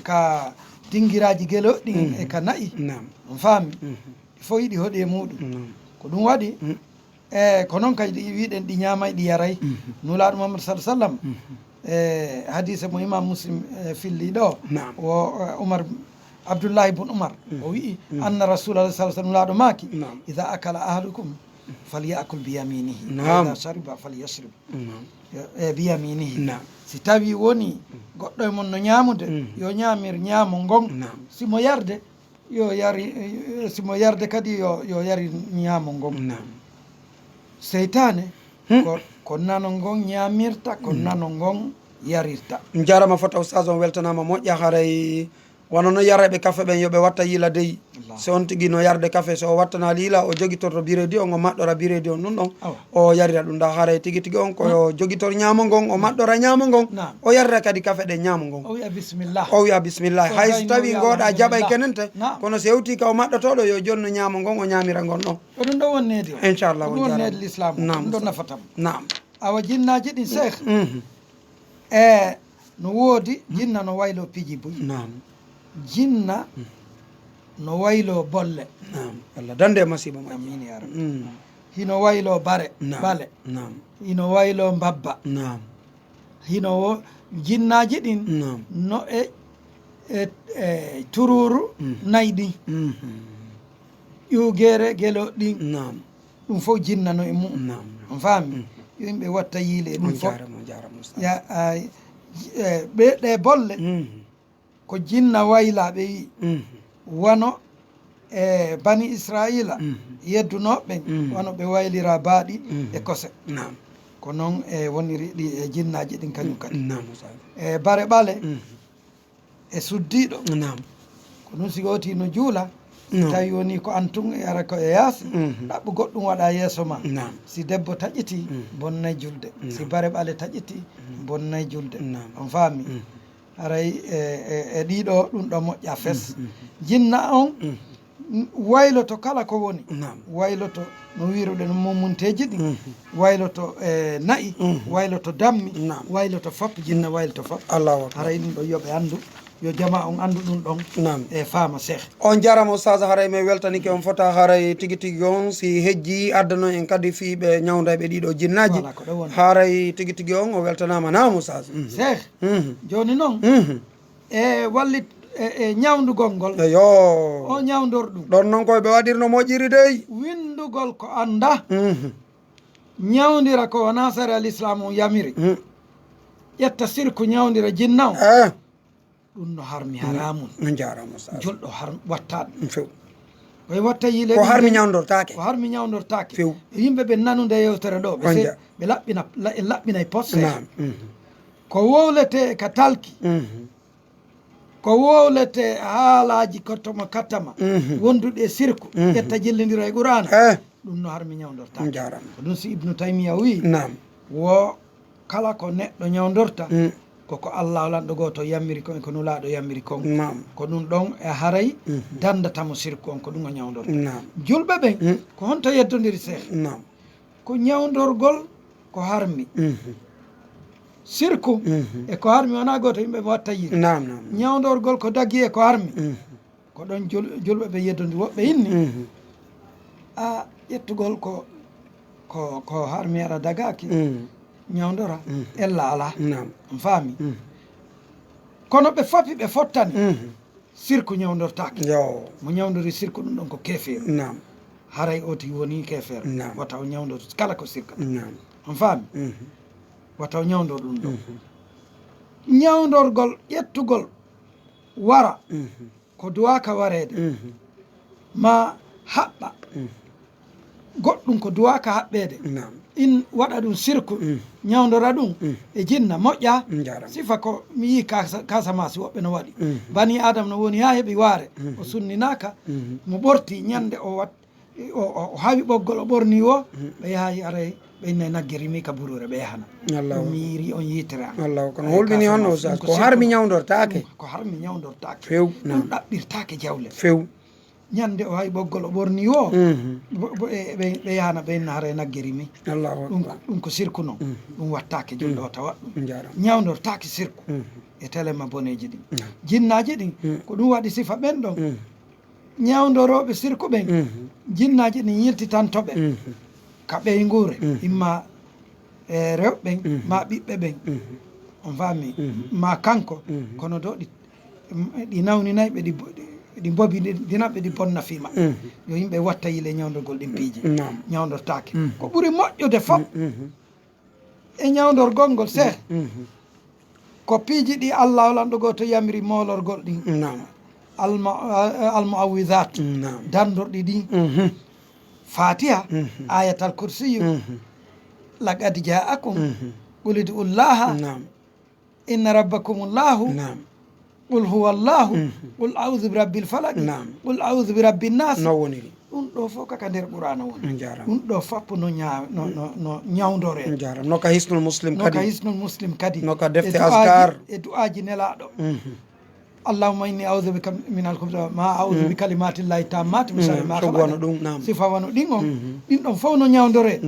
ka dinguiraji gueloɗɗi e ka nayi nam on faami fo yiɗi hoɗi e muɗum nam ko ɗum waɗi e ko noon kadi wiɗen ɗi ñamay ɗi yaray nulaɗo Muhammad sah sallam e hadise mo imam muslim filli ɗo Naam. o Umar Abdoullahi bun Umar o wii anna rasulallah sah sallam nulaɗo maaki Naam. ida akala ahadukum falyakul biyaminihi Naam. ida shariba falyashrib nam e biyaminihi nam si tawi woni goɗɗo e mon no ñamude yo ñamir ñaamo ngon nam simo yarde yo yari simo yarde kadi yo yari ñaamo ngon nam seytane ko nano ngon ñamirta ko nano ngon yarirta jarama fota ustas on weltanama moƴƴa haray wono no yaraɓe kafe ɓen yooɓe watta yiila dey so on tigui no yarde kafe so o wattana liila o joguitorto biredi on o maɗɗora biredi on ɗum ɗon Awa. o yarira ɗum da haray tigui tigui on koyo joguitor ñamo ngon o maɗɗora ñamo ngon Naam. o yarira kadi kafe ɗe ñamo ngon o wiya bisimillah o wiya bisimillah So hay so tawi tawi no wiya goɗa jaɓay alhamdulillah. kenente Naam. kono so yewti ka o maɗɗotoɗo yo jonno ñamo ngon o ñamira ngon ɗon ko ɗum ɗo wonnedi o inchallah ɗum wonnedi l'islam Naam. ɗum ɗo nafatamo nam awa jinnaji ɗin cheikh e no woodi jinna no waylo piji buy nam jinna no waylo bolle nam allah dande masiba ma amin ya rabbi hino waylo bare nam bale nam hino waylo mbabba nam hino jinnaji ɗin nam no e tururu nayi ɗin ƴugere guelo ɗin nam ɗum fof jinnano e mum nam on faami yimɓe watta yiile ɗum on fof jarama ustad ya ɓe ɗe bolle ko jinna waylaɓe wi wono e bani israila yeddunoɓeɓen wono ɓe waylira baaɗi e kose nam ko noon e woniri ɗi e jinnaji ɗin kañum kadi nam ustad e bare ɓale e suddiɗo nam ko ɗum si oti no juula No. tawi woni ko antum e ara ko e yaasi ɗaɓɓu goɗɗum waɗa yeeso ma nam si debbo taƴiti bonnay julde si bare ɓale taƴiti bonnay julde Naam. on faami aray e ɗiɗo ɗum ɗo moƴƴa fes jinna on wayloto kala ko woni nam wayloto no wiruɗen mummunteji ɗi wayloto e nayi wayloto dammi Naam. wayloto fop jinna wayloto fop allah akbar haray ɗum ɗo yoɓe andu yo jama on andu ɗum ɗon nam e faama cheikh on jarama ustad haray mi weltanike on fota haray tigui tigui on si hejji addano en kadi fiiɓe ñawdaɓe ɗiɗo jinnaji Voilà, ko ɗo woni. haray tigui tigui on o weltanama nam ustad cheikh joni noon e wallit e ñawdugol ngol eyo o ñawdor ɗum ɗon noon koye ɓe waɗirno moƴƴiri dey windugol ko anda ñawdira ko wona sare al islam o yamiri ƴetta sirku ñawdira jinna o ɗum no harmi haramun on jarama ustad julɗo har watta ɗum few koye watta yile ko harmi ñawdortake ko harmi ñawdortake few yimɓe ɓe nanude yewtere ɗo ɓe laɓɓina e poste ko wowlete ka talki ko wowlete haalaji kottomo kattama wonduɗe e sirku ƴetta jillidira e qur'ana ɗum no harmi ñawdortake jarama ko ɗum si ibnu taymiya wi wo kala ko neɗɗo ñawdorta koko allah lanɗo goto yammiri kon ko nulaɗo yammiri kon ko ɗum ɗon e haray dandatamo sirku on ko ɗum o ñawdorta julɓe ɓen ko honto yeddodiri seeh ko ñawdorgol ko harmi sirku e ko harmi wona goto yimɓe ɓe watta yii ñawdorgol ko dagui e ko harmi ko ɗon julɓe ɓe yeddodiri woɓɓe inni a ƴettugol ko harmi aɗa dagaki ñawdora ella ala on faami kono ɓe foofi ɓe fottani sirku ñawdortaki mo ñawdori sirku ɗum ɗon ko kefeero haray o tigi woni kefeero wata o ñawdor kala ko sirka on faami wata o ñawdor ɗum ɗon ñawdorgol ƴettugol wara ko duwaka warede ma haɓɓa goɗɗum ko duwaka haɓɓede in waɗa ɗum sirku ñawdora ɗum e jinna moƴƴa sifa ko mi yi Casamance woɓɓe no waɗi bani adama no woni ha heeɓi waare o sunninaka mo ɓorti ñande o hawi ɓoggol o ɓorni o ɓe yahay aray ɓe innayi nagge rimi ka burure ɓe yahana mi yiri on yitira kono holɓini on ko harmi ñawdortake ko harmi ñawdortake few ɗum ɗaɓɓirtake jawle few ñande o hay ɓoggol o ɓorni o ɓe yahana ɓe inna hara naggerimi ɗum ko sirku noon ɗum wattake julɗo o tawat ɗum ñawdortake sirku e telema boneji ɗin jinnaji ɗin ko ɗum waɗi sifa ɓen ɗon ñawdoroɓe sirku ɓen jinnaji ɗin yiltitantoɓe ka ɓeygure imma rewɓen ma ɓiɓɓe ɓen on faami ma kanko kono do ɗi nawninayi ɓe ɗi bobi dinaɓe ɗi bonna fima yo yimɓe watta yile ñawdorgol ɗin piiji ñawdortake ko ɓuuri moƴƴude fof e ñawdorgol ngol seeh ko piiji ɗi allah olanɗo goto yamiri molorgol ɗin almuawidat dandorɗi ɗin fatiha ayatal kursiyu laqad ja'akum qul ud'u llaha inna rabbakumullahu qul huwa llahu qul audu bi rabbil falaq qul audu bi rabbin nas ɗum ɗo fof kaka nder qur'ana woni ɗum ɗo fappu no ñawdore noka hisnul muslim kadi noka defte askar e du'aji nelaɗo allahumma inni audu bika min alkubra ma audu bi kalimatillahi tammati misali ma ɗum sifa wano ɗin on ɗin ɗon fof no ñawdore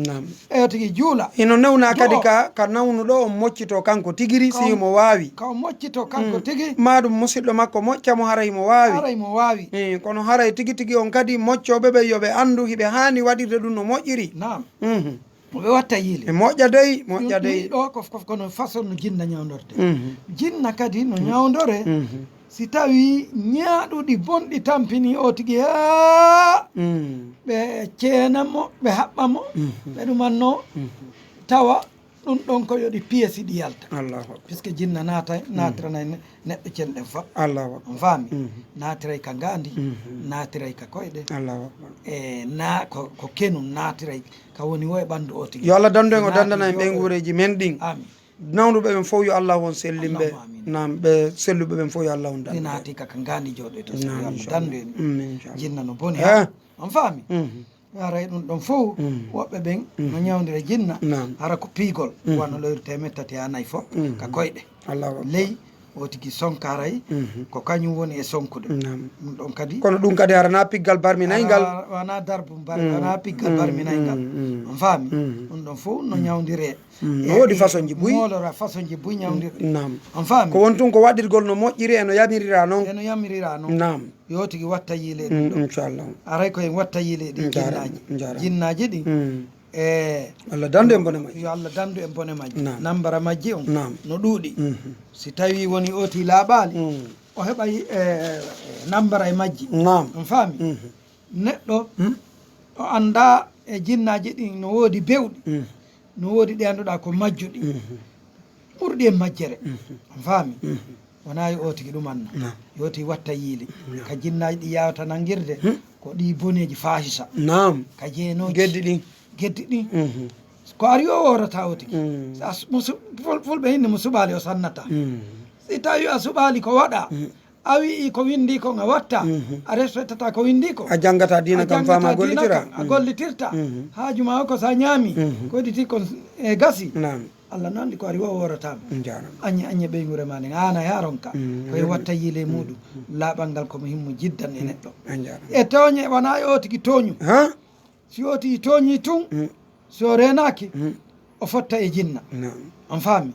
eyo tigui juula ino newna kadi ka nawnuɗo on moccito kanko tigiri si mo wawi ka o moccito kanko tigui maɗum musidɗo makko moccamo haray mo wawi kono haray tigui tigui on kadi moccoɓe ɓe yoɓe andu hiɓe hani waɗirde ɗum no moƴƴiri ɓe watta yiile moƴƴa dey ɗo kof kono façon no jinna ñawdorde jinna kadi no ñawdore si tawi ñaaɗuɗi bonɗi tampini o tigui ɓe ceenamo ɓe haɓɓamo ɓe ɗumanno tawa ɗum ɗon ko yoɗi pièce ɗi yalta puisque jinna natiranay neɗɗo cenɗen foof on faami natiray ka ngandi natiray ka koyɗe e ko kenum natiray ka woni wo e ɓandu o tigui yo Allah dandu en o dandana en ɓe guureji men ɗin nawnuɓe ɓen fof yo Allah on sellimɓe nam ɓe selluɓe ɓen fof yo Allah on naati kaka ngani jooɗo to so Allah dandu en jinna no boni ha on faami aray ɗum ɗon fof woɓɓe ɓen no ñawdira jinna hara ko piigol wano lewru temettati tati ha nayyi fof ka koyɗe ley o tigui sonkaray ko kañum woni e sonkude ɗum ɗon kadi kono ɗum kadi harana piggal barminaygal wona darbu wona piggal barminaygal on faami ɗum ɗon fof no ñawdire no woodi façon ji ɓuyi molora façon ji ɓuyi ñawdirɗe on faami ko won tun ko waɗirgol no moƴƴiri eno yamirira noon noon yo tigui watta yiile ɗum ɗo inchallah aray koyen watta yiile ɗi jinnaji ɗi Allah dandu en bone majji yo Allah dandu en bone majji nambara majji on no ɗuuɗi si tawi woni oti laaɓali o heɓay nambara e majji on faami neɗɗo o anda e jinnaji ɗin no woodi bewɗi no woodi ɗi annduɗa ko majjuɗi ɓurɗi e majjere on faami wona yo tigi ɗumanno Naam. yoti watta yiili ka jinnaji ɗi yawata nangirde ko ɗi boneji fahisa nam ka jeenoji geddi ɗin geddi ɗi ko ari o worata o tigi fulɓe hinne mo suɓali o sannata si tawi a suɓali ko waɗa a wii ko windi ko a watta a respectata ko windi ko a jangata dina kam fama gollitira a gollitirta haajuma o ko sa ñaami ko waɗiti kon e gasi nam allah noon ɗi ko ari o woratama jaram añe ɓeygure ma nde ana yaronka koye watta yiile muɗum laaɓal ngal komo himmo jiddan e neɗɗo a jaram e tooñe wona o tigi tooñu ha si o tigi tooñi tun so renaki o fotta e jinna nam on faami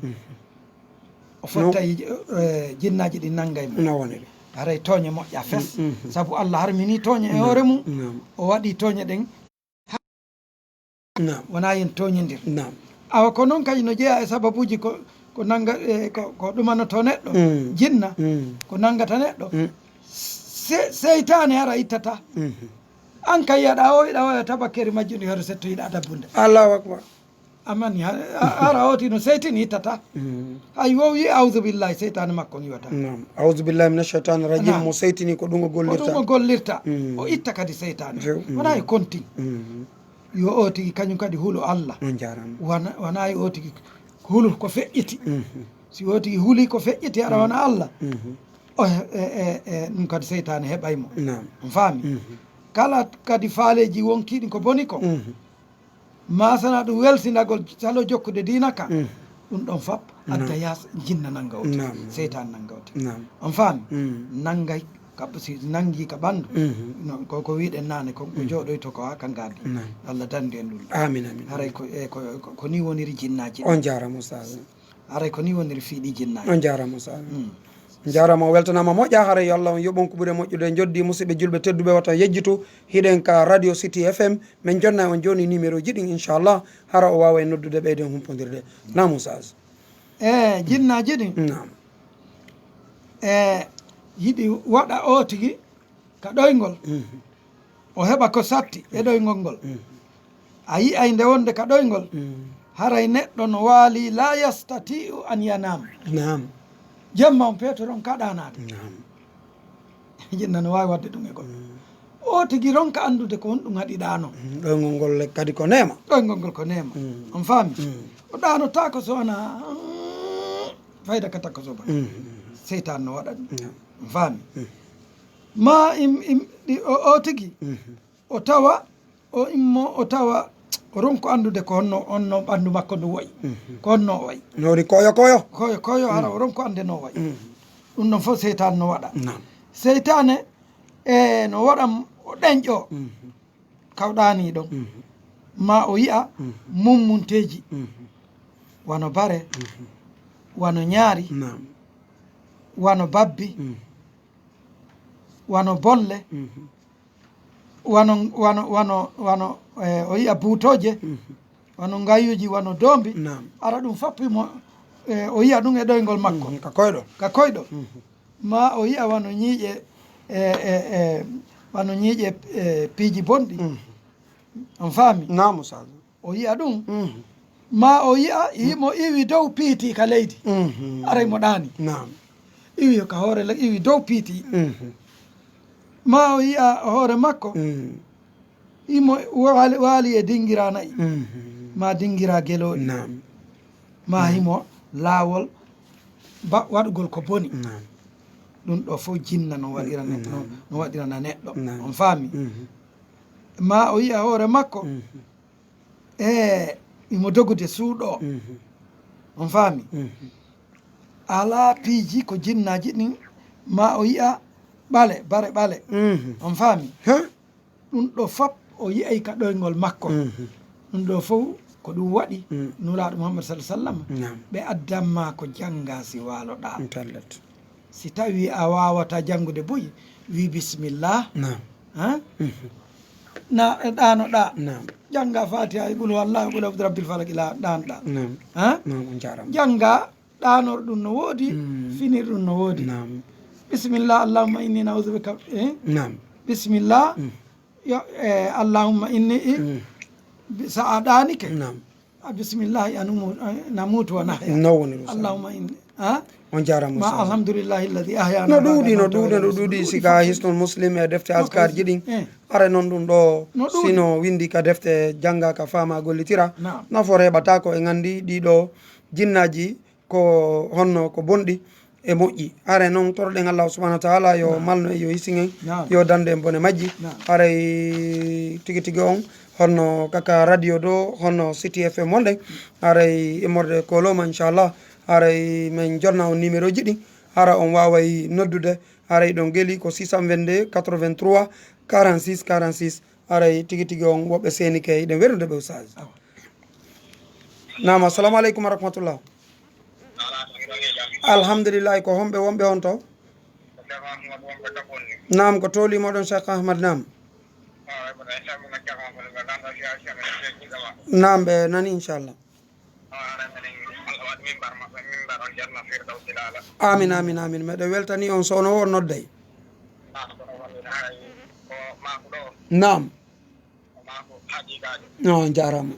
o fotta e jinnaji ɗi nanggay mo no woniri haray tooñe moƴƴa fes saabu allah harmini tooñe e hoore mum nam o waɗi tooñe ɗen nam wona yen tooñidir nam awa ko noon kañum no jeeya e sababuji ko nanga ko ɗumanoto neɗɗo jinna ko nanggata neɗɗo seytane hara ittata an kay yiyaɗa o yiɗa wawa tabakkeri majjudi hoto setto yiɗa dabbunde allahu akbar amani hara oti no seytini ittata hay wo wi audu billahi seytane makko on yiwata nam audu billahi min acheitani rajim Naam. mo seytini ko ɗum o ko ɗum o gollirta gollirta o itta kadi seytane wona e kontin yo o tigi kañum kadi huulo allah on jaram wona e o tigi huulu ko feƴƴiti si o tigi huuli ko feƴƴiti aɗa wona allah o ɗum kadi seytane heɓaymo nam on faami kala kadi faaleji wonkiɗi ko boni ko masana ɗum welsinagol salo jokkude dina ka ɗum ɗon fap adda yas jinna nangga oti seytane nangga oti nam on faami nanggay si nanggi ka ɓanndu ko wiɗen nane ko jooɗoyto ko ha ka gaddi allah dandi en ɗum amin amin haray ko ni woniri jinnaji on jarama ustad haray ko ni woniri fiiɗi jinnaji on jarama ustad jarama o weltanama moƴƴa haara yo allah on yoɓon ko ɓuuri moƴƴude joddi musidɓe julɓe tedduɓe wata yejjitu hiɗen ka radio city fm min jonna on joni numéro ji ɗin inchallah hara o wawa e noddude ɓeyden humpodirde nam ustad jinnaji ɗin nam yiɗi waɗa o tigi ka ɗoygol o heɓa ko satti e ɗoygol ngol a yiyay nde wonde ka ɗoygol haray neɗɗo no waali la yastatiu an yanam nam jemma on peeto ron kaɗanade nam jinna no wawi wadde ɗum e goɗɗo o tigi ronka andude ko honɗum haɗi ɗano ɗoygol ngol kadi ko nema ɗoygol ngol ko nema on faami o ɗanota ko sowona fayda ka takko soba seytan no waɗa ɗum on faami ma o tigi o tawa o immo o tawa o ronko andude ko onno ɓanndu makko ndu wayi ko honno o wayi nori koyo koyo koyo hara o ronko ande no wayi ɗum noon fof seytane no waɗa nam seytane no waɗa o ɗeñƴo kawɗani ɗon ma o yi'a mummunteji wano bare wano ñaari nam wano babbi wano bolle wano o yi'a buutoje wano ngayuji wano doombi nam ara ɗum fappimo o yi'a ɗum e ɗoygol makko ka koyɗo ka koyɗo ma o yi'a wano ñiiƴe wano ñiiƴe piiji bonɗi on faami nam ustad o yi'a ɗum ma o yi'a yimo iwi dow piiti ka leydi aray mo ɗaani nam iwi ka hoore iwi dow piiti ma o yi'a hoore makko imo waali e dingira nayi ma dingira geloɗi nam ma himo laawol waɗugol ko boni nam ɗum ɗo fof jinna no waɗira no waɗirana neɗɗo Naam. on faami ma o yi'a hoore makko imo dogude suuɗo on faami ala piiji ko jinnaji ɗin ma o yi'a ɓale bare ɓale on faami ɗum ɗo fop o yiyay ka ɗoygol makko ɗum ɗo fof ko ɗum waɗi nuraɗo Muhammad sallam nam ɓe addanma ko jangga si waloɗa tallet si tawi a wawata janngude boyi wi bisimillah nam na ɗanoɗa nam jangga fatiha e ɓul wallah ɓul abdu rabbil falak ila ɗanoɗa nam ha nam on jarama jangga ɗanor ɗum no woodi finir ɗum no woodi nam bisimillah allahumma inni naudu bika nam bisimillah allahumma inni sa a ɗanike nam bisimillahi namutu wa nahya no woni allahumma inni on jarama ma ustaz alhamdulillahi alladi ahyana no ɗuuɗi siga hisnul muslim e defte askar ji ɗin are noon ɗum ɗo sino windi ka defte jangga ka fama gollitira nafoore heɓata ko e gandi ɗiɗo jinnaji ko honno ko bonɗi e moƴƴi are noon toroɗen allah subahana wa taala yo malno e yo hisigen yo dande en bone majji aray tigui tigui on honno kaka radio ɗo honno City FM wonɗen aray immorde koloma inchallah aray min jonna on numéro ji ɗi hara on waway noddude aray ɗon gueeli ko 622 83 46 46 aray tigui tigui on woɓɓe senike yiɗen wernude ɓe usage nam assalamu aleykum wa rahmatullah alhamdulillahi ko homɓe wonɓe on to nam ko tolimoɗon Cheikh Ahmad nam nam ɓe nani inchallah amin amin amin meɗe weltani on sowno o nodday nam o jarama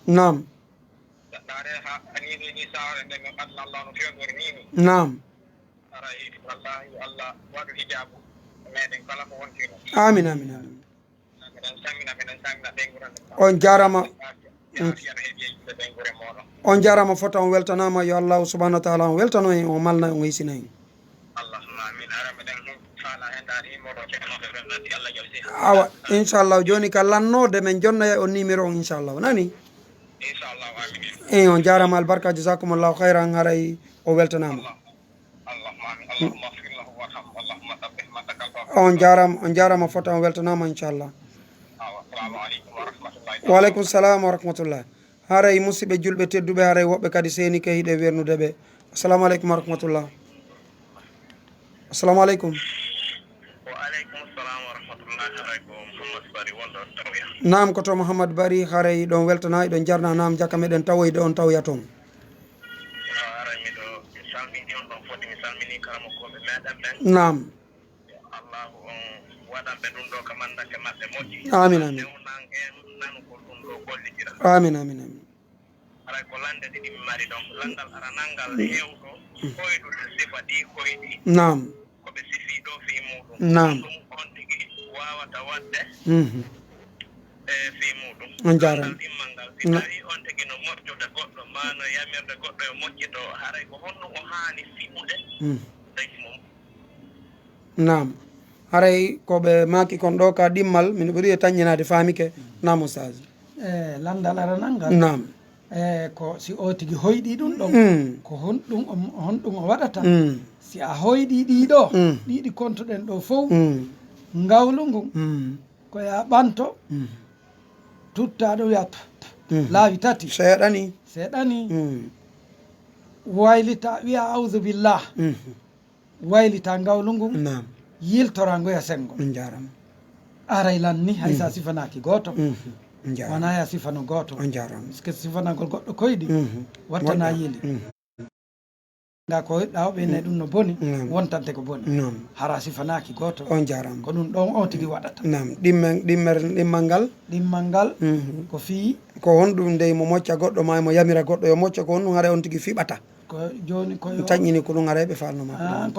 nam nam amin amin amin on jarama fota on weltanama yo allahu subahanahu wa taala on weltano en o malna on hisina en awa inchallah joni ka lannode men jonnaya on numéro on inchallah nani on jarama albarka jasakumullahu hayran haray o weltanama on jarama fota on weltanama inchallah waaleykum salam wa rahmatullah haray musidɓe julɓe tedduɓe haray woɓɓe kadi seni ke hiɗe wernude ɓe assalamu aleykum wa rahmatullah assalamu aleykum nam koto Mouhamadou Bari haray ɗon weltana eɗon jarna nam jakka meɗen tawoyde on tawya toon nam amin amin amin amin amin nam nam on jarama nam haray koɓe maki kon ɗo ka ɗimmal min ɓuuri e taññinade famike nam ustage landal ara nangal nam ko si o tigui hoyɗi ɗum ɗon ko honɗum o waɗata si a hoyɗi ɗiɗo ɗiɗi kontoɗen ɗo fof ngawlu ngun koya ɓanto tutta ɗo wiya laawi tati seeɗani waylita wiya audhu billah waylita ngawlu ngun yiltorangoya sengo jarama aray lanni haysa sifanaki goto wona ya sifano goto que sifanagol goɗɗo koyɗi wattana yiili ga ko hoyɗa o ɓeyne ɗum no boni wontante ko boni hara sifanaki goto on jarama ko ɗum ɗon o tigui waɗata nam ɗimmal ngal ko fii ko honɗum nde mo mocca goɗɗo ma mo yamira goɗɗo yo mocca ko honɗum haara on tigui fiɓata ko joni koyo tañƴini ko ɗum haara ɓe falnoma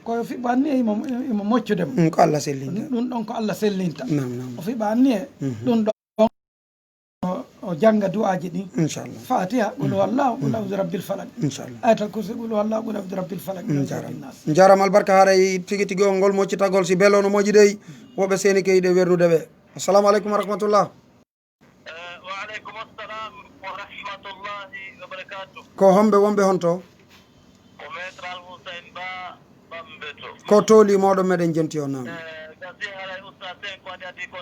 koyo fiɓa anni e imo moccudemo ko Allah sellinta ɗum ɗon ko Allah sellinta nam o fiɓa anni e ɗum ɗon o jangga du'aji ɗi inchallah fatiha qul wallahu qul a'udhu rabbil falaq inchallah ayatal kursi qul wallahu qul a'udhu rabbil falaq jarama albarka haaray tigui tigui on ngol moccitagol si beelono moƴi dey woɓɓe seni keyɗe wernude ɓe assalamu aleykum wa rahmatullah wa aleykum assalam wa rahmatullahi wa barakatuh ko homɓe wonɓe hon to ko maître Alhousein Ba Bambeto ko tooli moɗon meɗen jenti o nam gasi haray oustaz sen ko adi adi ko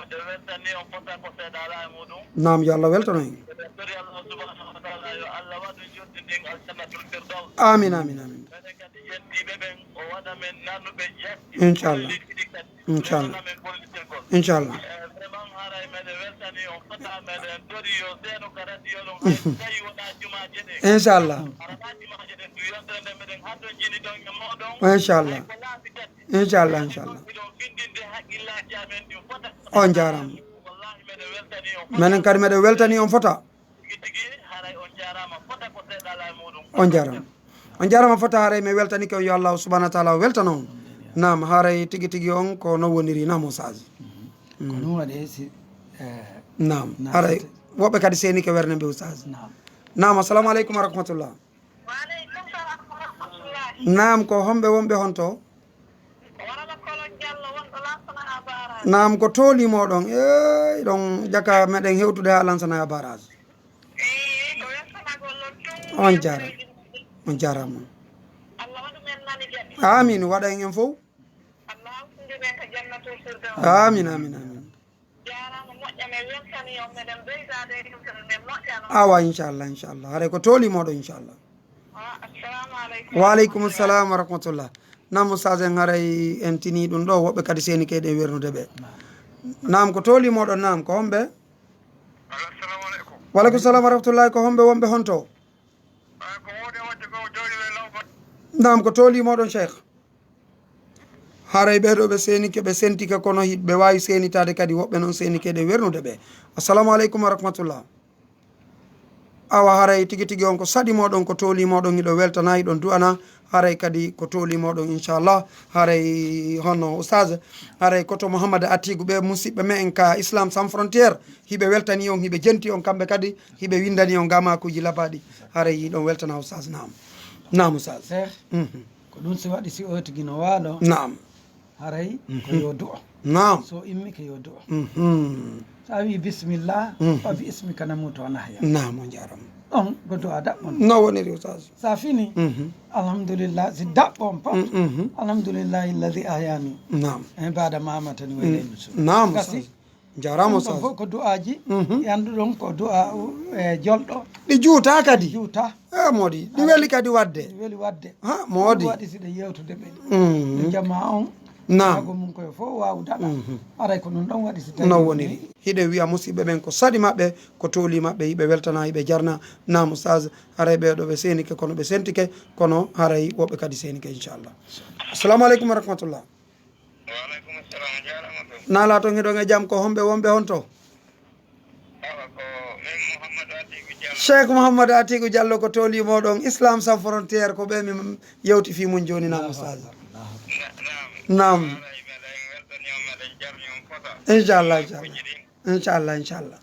de weltani on fota ko seeɗa ala e muɗum nam yo Allah weltano en tori Allah subhanahu wa taala yo Allah waɗu joɗɗi ndin aljannatul firdaus amin amin amin ɓeɗen kadi jettiɓe ɓen o waɗa men nannuɓe jeɗɗi inchallah inchallah men gollitirgol inchallah vraiment haray meɗen weltani on fota meɗen tori yo seeno ka radio ɗon hay tawi wona jumaje ɗe inchallah arana jumaje ɗen du yontere nde meɗen haddo jini ɗon e moɗon inchallah ko laabi tati inchallah inchallah ɗon findinde haqqillaji amen ɗi fota on jarama wallahi meɗen weltani on minen kadi meɗen weltani on fota tigi tigi haray on jarama ala muɗum on jarama fota haaray mi weltani ko yo Allah subhanahu wa taala weltana on nam haaray tigi tigi on ko no woniri nam osaji ko ɗum waɗi si nam haaray woɓɓe kadi seni ke werne mbe osaji nam assalamu aleykum wa rahmatullah waaleykum salam wa rahmatullahi nam ko homɓe wonɓe honto wonama kolon diallo wonɗo lansana ha barage nam ko toolimoɗon ey ɗon jaka meɗen hewtude ha lansana barage ko weltanagol tum on jara on jarama allah waɗu men nani gueɗe amin waɗa en fof allah hawtidimen ko jannatul firdaus amin amin amin jarama moƴƴa mi weltani on meɗen beydade yewtere nde moƴƴano awa inchallah haray ko toolimoɗo inchallah assalamu aleykum waaleykum salam wa rahmatullah nam oustage en haray en tini ɗum ɗo woɓɓe kadi seni keyɗen wernude ɓe nam ko toolimoɗon nam ko homɓe assalamu aleykum waleykum salam wa rahmatullahi ko homɓe wonɓe honto ko woni wadde ko jooɗi we lawba nam ko toolimoɗon cheikh haray ɓeɗo ɓe senike ɓe sentike kono ɓe wawi senitade kadi woɓɓe noon senike ɗe wernude ɓe assalamu aleykum wa rahmatullah awa haray tigui tigui on ko saɗimoɗon ko toolimoɗon hiɗo weltana hiɗon du'ana haray kadi ko toolimoɗon inchallah haray hono oustage haray koto mouhamadou atigu ɓe musidɓe me en ka islam sans frontiére hiɓe weltani on hiɓe jenti on kamɓe kadi hiɓe windani on gamakuji labaɗi haray yiɗon weltana oustage nam oustage cheikh ko ɗum si waɗi si o tigui no waalo nam haray ko yo du'o nam so immi ko yo du'o sa wi bisimillah wa bi ismika namutu wa nahya nam o jarama on ko du'a daɓɓon no woniri oustage sa fini alhamdulillah si daɓɓon pat alhamdulillahi alladi ahyani nam en bada mamatani wayɗeni su nam gasi jarama ɗum oustage fof ko du'aji yanduɗon ko du'a e jolɗo ɗi juuta kadi juuta e moɗi ɗi weeli kadi wadde weeli wadde ha moodi waɗi siɗa yewtude ɓe ɗi jama on nam ago mum koye fof wawu daɗa aray ko ɗum ɗon waɗi si tawi no woniri hiɗe wiya musidɓe ɓen ko saɗi maɓɓe ko tooli maɓɓe yiɓe weltana yiɓe jarna nam oustage haray ɓeɗo ɓe senike kono ɓe sentike kono haray woɓɓe kadi senike inchallah assalamu aleykum wa rahmatullah waaleykum salam jarama to nala toon heɗon e jaam ko homɓe wonɓe honto awa ko min mouhamadou atigu diallo cheikh mouhamadou atigu diallo ko toolimoɗon islam sans frontiére ko ɓe mi yewti fi mum joni nam oustage nam meɗen weltani on meɗen jarni on fota inchallah ɗin inchallah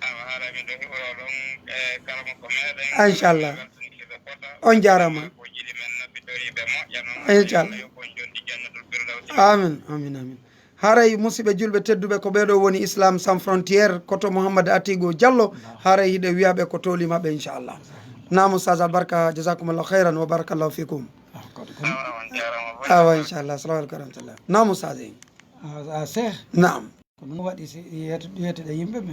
awa haara min ɗo hiɓoro ɗon e kalama ko meɗen inchallah weltanikiɓe fota on jarama ko jiɗi men nabbitoriɓe moƴƴa noon inchallah yo kon jondi jannatul firdaus amin haray musidɓe julɓe tedduɓe ko ɓeɗo woni islam sans frontiére koto mouhamadou atigo diallo haray hiɗe wiyaɓe ko tooli maɓɓe inchallah nam oustage albarka jasakumllahu khayran wa barakallahu fikum on jarama awa inchallah assalamu aleykum wa rahmatullah nam oustage a cheikh nam ko ɗum waɗi si yeteɗe yimɓe ɓe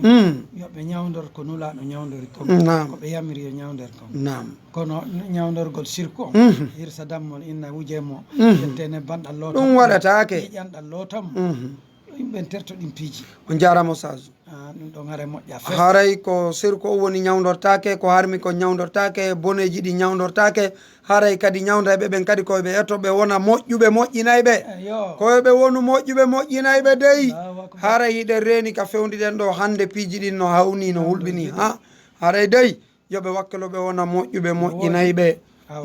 yoɓe ñawdor ko nulaɗo ñawdori ko nam koɓe yamiri yo ñawdor kon nam kono ñawdorgol sirku on hirsa dammol inna wujemo yettene banɗal loota ɗum waɗatake ƴiƴanɗal lootamo yimɓe terto ɗin piiji on jarama oustage ɗum ɗon haare moƴƴa fe haray ko sirku o woni ñawdortake ko harmi ko ñawdortake boneji ɗi ñawdortake haray kadi ñawdayɓe ɓen kadi koyeɓe etoɓe wona moƴƴuɓe moƴƴinayɓe yo koyeɓe wonu moƴƴuɓe moƴƴinayɓe dey haray hiɗen reeni ka fewdiɗen ɗo hande piiji ɗin no hawni no hulɓini ha haray dey yoɓe wakkiloɓe wona moƴƴuɓe moƴƴinayɓe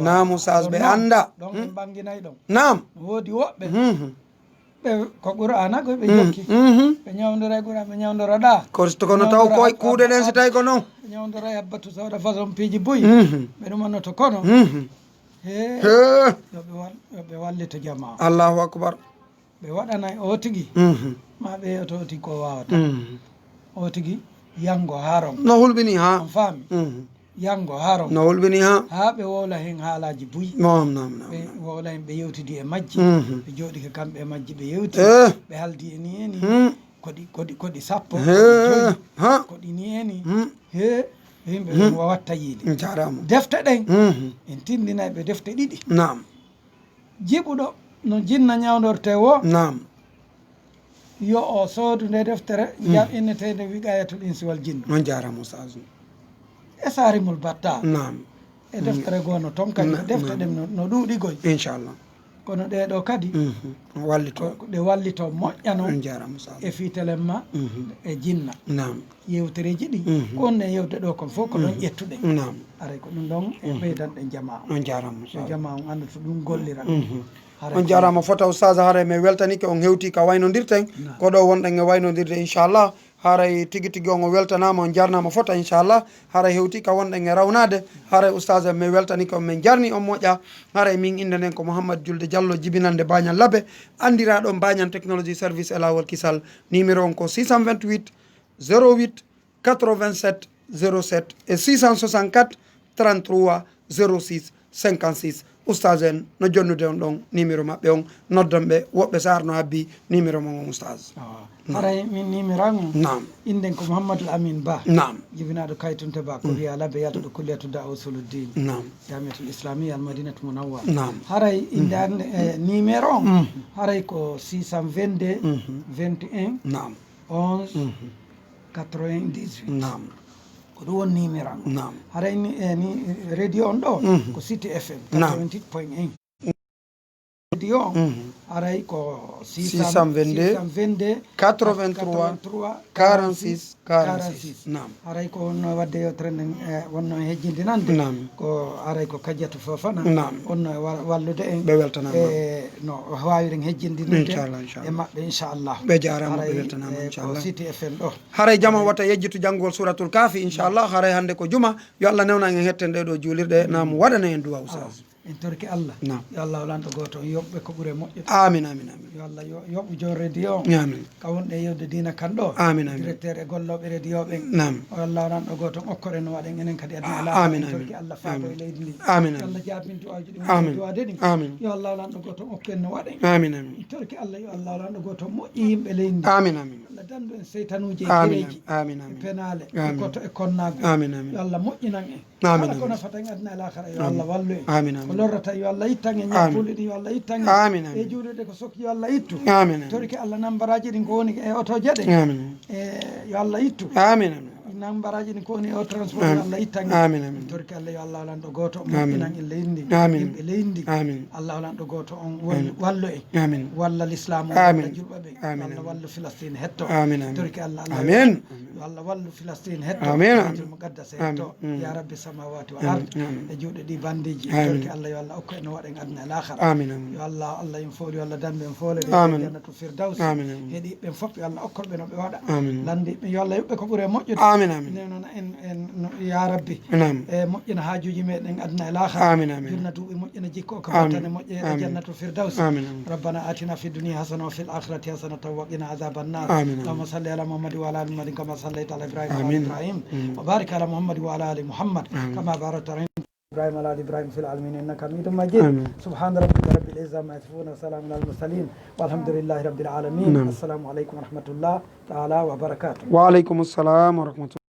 nam oustage ɓe anda ɗon ɓe banguinayi ɗon nam woodi woɓɓe ɓe ko qur'ana ko ɓe jokki ɓe ñawdora e qur'an ɓe ñawdora ɗa kono taw koye kuuɗe ɗen so tawi ko noon ɓe ñawdora e habbatu sawɗa façon piiji boyi ɓe ɗumanoto kono yoɓe wallito jama allahu akbar ɓe waɗanay o tigui ma ɓe yeto o tigui ko wawata o tigui yango haron no hulɓini ha on faami yango haron no hulɓini ha ɓe wowla hen haalaji buyi nam ɓe wowla hen ɓe yewtidi e majji ɓe jooɗi ko kamɓe e majji ɓe yewti ɓe haldi e ni eni koɗi sappo joyi koɗi ni eni yimɓe ɓen wawatta yiide jarama defte ɗen en tindinayi ɓe defte ɗiɗi nam jiɓuɗo no jinna ñawdorte wo nam yo o soodu nde deftere jam innetede wiqayatul insi wal jinne on jarama oustage e sarimul batta nam e deftere gono toon kadi defte ɗen no ɗuuɗi goy inchallah kono ɗeɗo kadi wallito ɗe wallito moƴƴano on jarama sa e fitelen ma e jinna nam yewtereji ɗi ko onne yewde ɗo kon fof ko ɗon ƴettuɗen nam aray ko ɗum ɗon e ɓeydanɗen jama on jarama o jama on anda to ɗum gollira on jarama fota oustage haara mi weltanike on hewti ka waynodirten ko ɗo wonɗen e waynodirde inchallah haray tigui tigui on o weltanama on jarnama fota inchallah haray hewti ka wonɗen e rawnade haray oustage mi weltanike on min jarni on moƴƴa haray min indenen ko Mouhamadou Julde Diallo jibinande Bagnal Labbe andiraɗon Bagnal technologie service e lawol kisal numéro on ko 628 08 87 07 et 664 33 06 56 oustage en no jonnude on ɗon numéro maɓɓe on noddan ɓe woɓɓe sar no habbi numéro mon on oustage haray min numéran on nam inden ko Mouhamadoul Amine Ba nam jibinaɗo kaytunte ba ko wiya Labbe yaltuɗo kulliyatu da usuluddin nam jamiatul islami al madinatu munawwar nam haray indande numéro on haray ko 622 21 nam 11 98 nam ko ɗum won numéro an nam haray ni radio on ɗo ko City FM 88.1 radio on haray ko 622 83 46 46 nam haray ko wonno wadde yewtere nden wonno e hejjindinande nam ko haray ko Kadiatou Fofana nam wonno e wallude en ɓe weltanama e no wawiren hejjindinirde inchallah e maɓɓe inchallah ɓe jarama ɓe weltanama ko inchallah City FM ɗo haray jama wata yejjitu janngol suratul kafi inchallah haray hande ko juma yo Allah newna en hetten ɗe ɗo juulirɗe nam waɗana en duwa oustage en torki Allah nam yo Allah walanɗo goto on yoɓɓe ko ɓuure moƴƴude amin amin amin yo Allah yoɓɓo jo radio on amin ka wonɗe yewde dina kan ɗo amin amin directeur e golloɓe radio ɓen nam o Allah walanɗo goto on okkore no waɗen enen kadi adna ala amin en torki amin Allah faato e leydi ndi amin yo amin Allah jabin duwaji ɗi amin duwade ɗi amin yo Allah walanɗo goto on okken no waɗen amin amin torki Allah yo Allah walanɗo goto moƴƴi yimɓe leydi ndi amin amin Allah dandu en seytanuji e amin gereji amin e amin penale e Amin. koto e konnago amin amin yo Allah moƴƴinan en Amin, kala ko amin. nafata en adna ala akhara yo Allah wallu en amin ko amin lorrata yo Allah ittan en ñappule ɗi yo Allah ittan en Amin, e amin. juuɗeɗe ko sokki yo Allah ittu amin amin torki Allah nambaraji ɗin ko woni e otoje ɗe amin e yo Allah ittu amin amin nambaraji ɗin ko woni e o transport yo Allah ittan en amin amin torki Allah yo Allah walanɗo goto on Amin. moƴƴinan en leydi ndi Amin. yimɓe leydi ndi amin Allah walanɗo goto on wallu en amin walla l'islam Amin. walla julɓe ɓe Amin, Allah amin. wallu Filastine hetto Amin, amin. torki Allah Amin. yo Allah wallu Filastine hetto Amin, amin. Baitul Muqaddas hetto Amin. ya rabbi samawati wal Amin, ard amin. e juuɗe ɗi bandiji Amin. torki Allah yo Allah okko en waɗen adna al akhara amin amin yo Allah en fooli yo Allah dandu en foolede Amin. jannatul firdaus Amin, amin. heeɗi ɓen fof yo Allah okkolɓe no ɓe waɗa Amin. landiɓe yo Allah yoɓɓe ko ɓuuri e moƴƴude amin amin nden noon en ya rabbi nam e moƴƴina hajuji meɗen adna al akhara amin amin junna duuɓi moƴƴina jikko ko Amin. battane moƴƴe e Amin. jannatul firdaus amin amin ربنا آتنا في الدنيا حسنة وفي الآخرة حسنة وقنا عذاب النار آمين. اللهم صل على محمد وعلى آل محمد كما صليت على إبراهيم وعلى آمين. آل إبراهيم وبارك على محمد وعلى آل محمد آمين. كما باركت على إبراهيم وعلى آل إبراهيم في العالمين إنك حميد مجيد آمين. سبحان ربك رب العزة عما يصفون وسلام على المرسلين والحمد لله رب العالمين نعم. السلام عليكم ورحمة الله تعالى وبركاته wa aleykum assalam wa rahmatullah